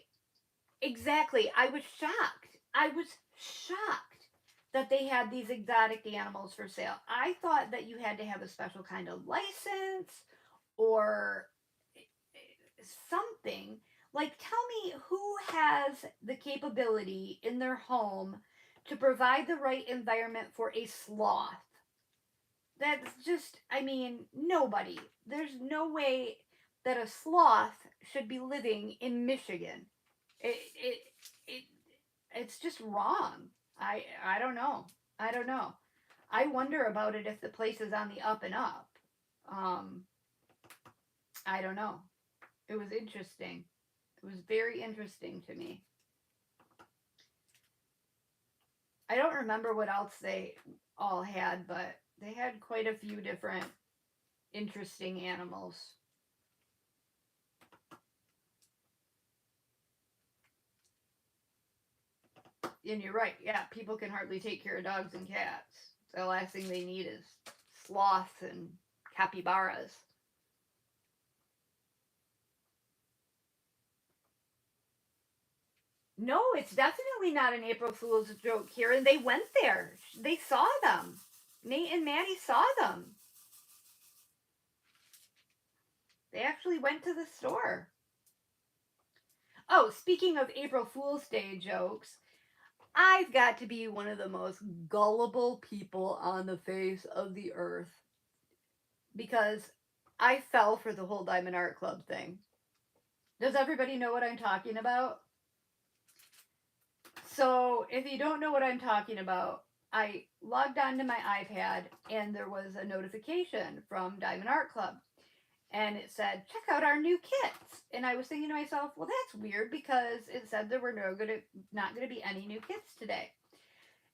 Exactly. I was shocked. I was shocked that they had these exotic animals for sale. I thought that you had to have a special kind of license or something. Like, tell me who has the capability in their home to provide the right environment for a sloth. That's just, I mean, nobody. There's no way that a sloth should be living in Michigan. It it it's just wrong. I don't know. I don't know. I wonder about it if the place is on the up and up. Um, I don't know. It was interesting. It was very interesting to me. I don't remember what else they all had, but they had quite a few different interesting animals. And you're right. Yeah, people can hardly take care of dogs and cats. The last thing they need is sloths and capybaras. No, it's definitely not an April Fool's joke here. And they went there. They saw them. Nate and Maddie saw them. They actually went to the store. Oh, speaking of April Fool's Day jokes, I've got to be one of the most gullible people on the face of the earth because I fell for the whole Diamond Art Club thing. Does everybody know what I'm talking about? So, if you don't know what I'm talking about, I logged onto my iPad and there was a notification from Diamond Art Club. And it said, check out our new kits. And I was thinking to myself, well, that's weird because it said there were not going to be any new kits today.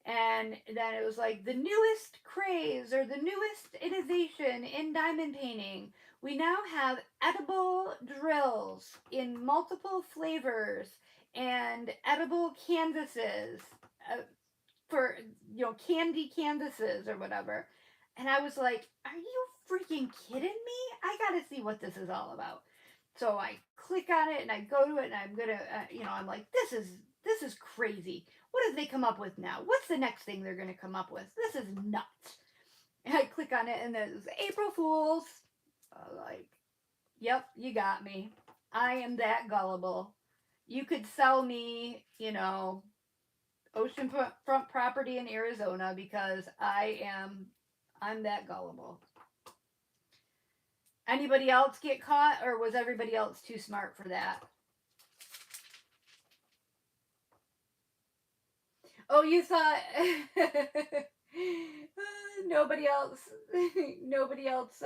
And then it was like the newest craze or the newest innovation in diamond painting. We now have edible drills in multiple flavors and edible canvases, uh, for, candy canvases or whatever. And I was like, are you freaking kidding me? I gotta see what this is all about. So I click on it and I go to it and I'm gonna, I'm like, this is crazy. What have they come up with now? What's the next thing they're gonna come up with? This is nuts. And I click on it and there's April Fools. Like, yep, you got me. I am that gullible. You could sell me, oceanfront property in Arizona because I'm that gullible. Anybody else get caught, or was everybody else too smart for that? Oh, you thought nobody else, nobody else.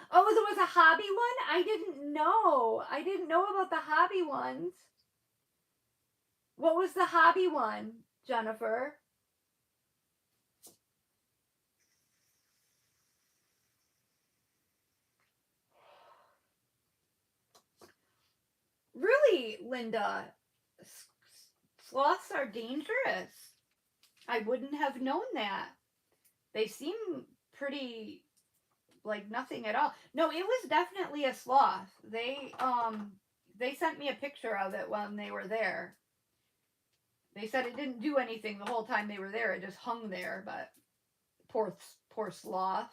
Oh, there was a hobby one. I didn't know. I didn't know about the hobby ones. What was the hobby one, Jennifer? Really, Linda? Sloths are dangerous. I wouldn't have known that. They seem pretty like nothing at all. No, it was definitely a sloth. They sent me a picture of it when they were there. They said it didn't do anything the whole time they were there. It just hung there, but poor sloth.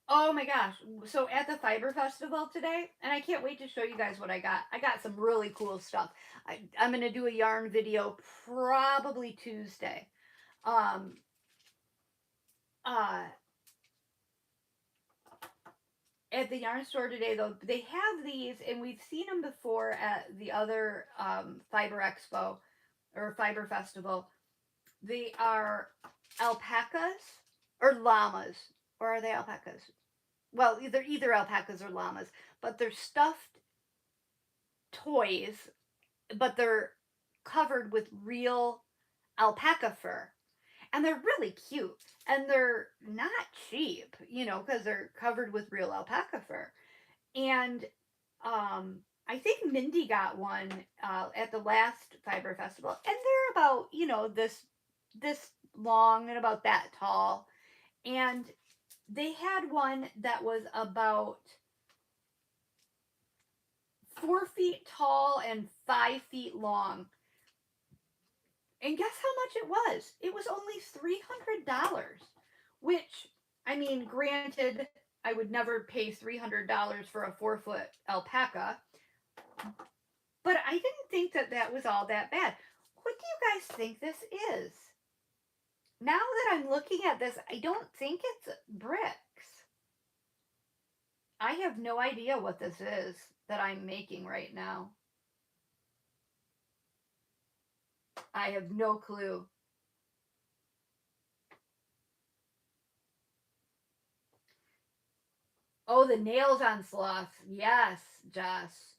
Oh my gosh. So at the Fiber Festival today, and I can't wait to show you guys what I got. I got some really cool stuff. I'm going to do a yarn video probably Tuesday. Um, uh, at the yarn store today, though, they have these, and we've seen them before at the other Fiber Expo or Fiber Festival. They are alpacas or llamas, or are they alpacas? Well, either alpacas or llamas, but they're stuffed toys, but they're covered with real alpaca fur. And they're really cute. And they're not cheap, because they're covered with real alpaca fur. And I think Mindy got one at the last Fiber Festival, and they're about this long and about that tall. And they had one that was about 4 feet tall and 5 feet long. And guess how much it was? It was only $300, which, I mean, granted, I would never pay $300 for a 4 foot alpaca, but I didn't think that was all that bad. What do you guys think this is? Now that I'm looking at this, I don't think it's bricks. I have no idea what this is that I'm making right now. I have no clue. Oh, the nails on sloth. Yes, Jess.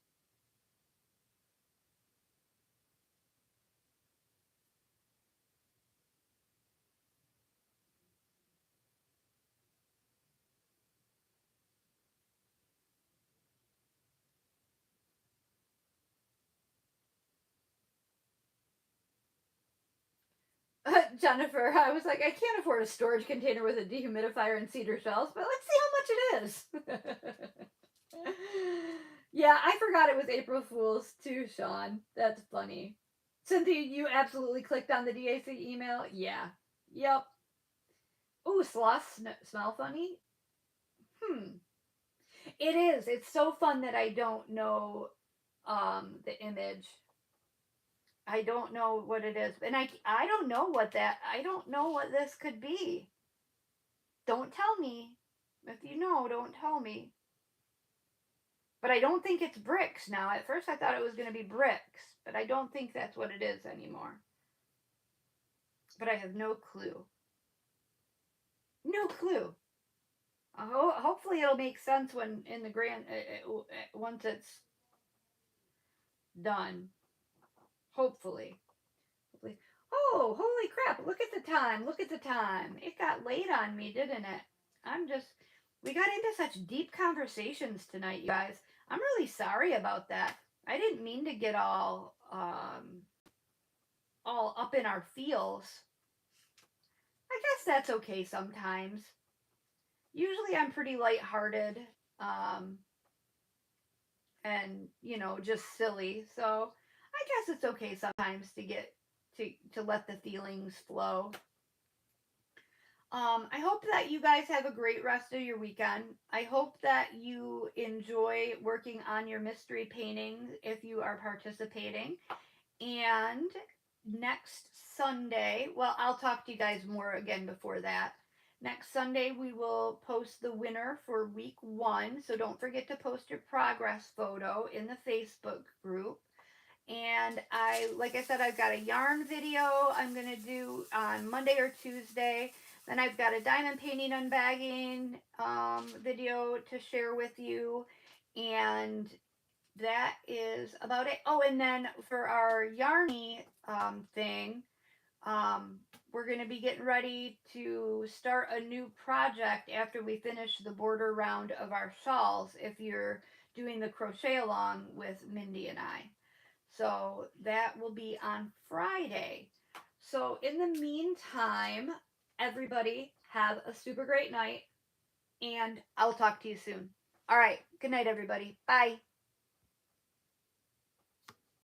Jennifer, I was like, I can't afford a storage container with a dehumidifier and cedar shells, but let's see how much it is. Yeah, I forgot it was April Fool's too, Sean. That's funny. Cynthia, you absolutely clicked on the DAC email? Yeah. Yep. Ooh, sloths smell funny? Hmm. It is. It's so fun that I don't know the image. I don't know what it is. And I don't know I don't know what this could be. Don't tell me. If you know, don't tell me. But I don't think it's bricks now. At first I thought it was going to be bricks, but I don't think that's what it is anymore. But I have no clue. No clue. Hopefully it'll make sense when in the grand once it's done. Hopefully. Oh, holy crap. Look at the time. Look at the time. It got late on me, didn't it? We got into such deep conversations tonight, you guys. I'm really sorry about that. I didn't mean to get all up in our feels. I guess that's okay sometimes. Usually I'm pretty lighthearted, um, and just silly. So I guess it's okay sometimes to get to let the feelings flow. I hope that you guys have a great rest of your weekend. I hope that you enjoy working on your mystery paintings if you are participating. And next Sunday, well, I'll talk to you guys more again before that. Next Sunday, we will post the winner for week 1. So don't forget to post your progress photo in the Facebook group. And like I said, I've got a yarn video I'm going to do on Monday or Tuesday. Then I've got a diamond painting unbagging video to share with you. And that is about it. Oh, and then for our yarny thing, um, we're going to be getting ready to start a new project after we finish the border round of our shawls, if you're doing the crochet along with Mindy and I. So that will be on Friday. So in the meantime, everybody have a super great night, and I'll talk to you soon. All right. Good night, everybody. Bye.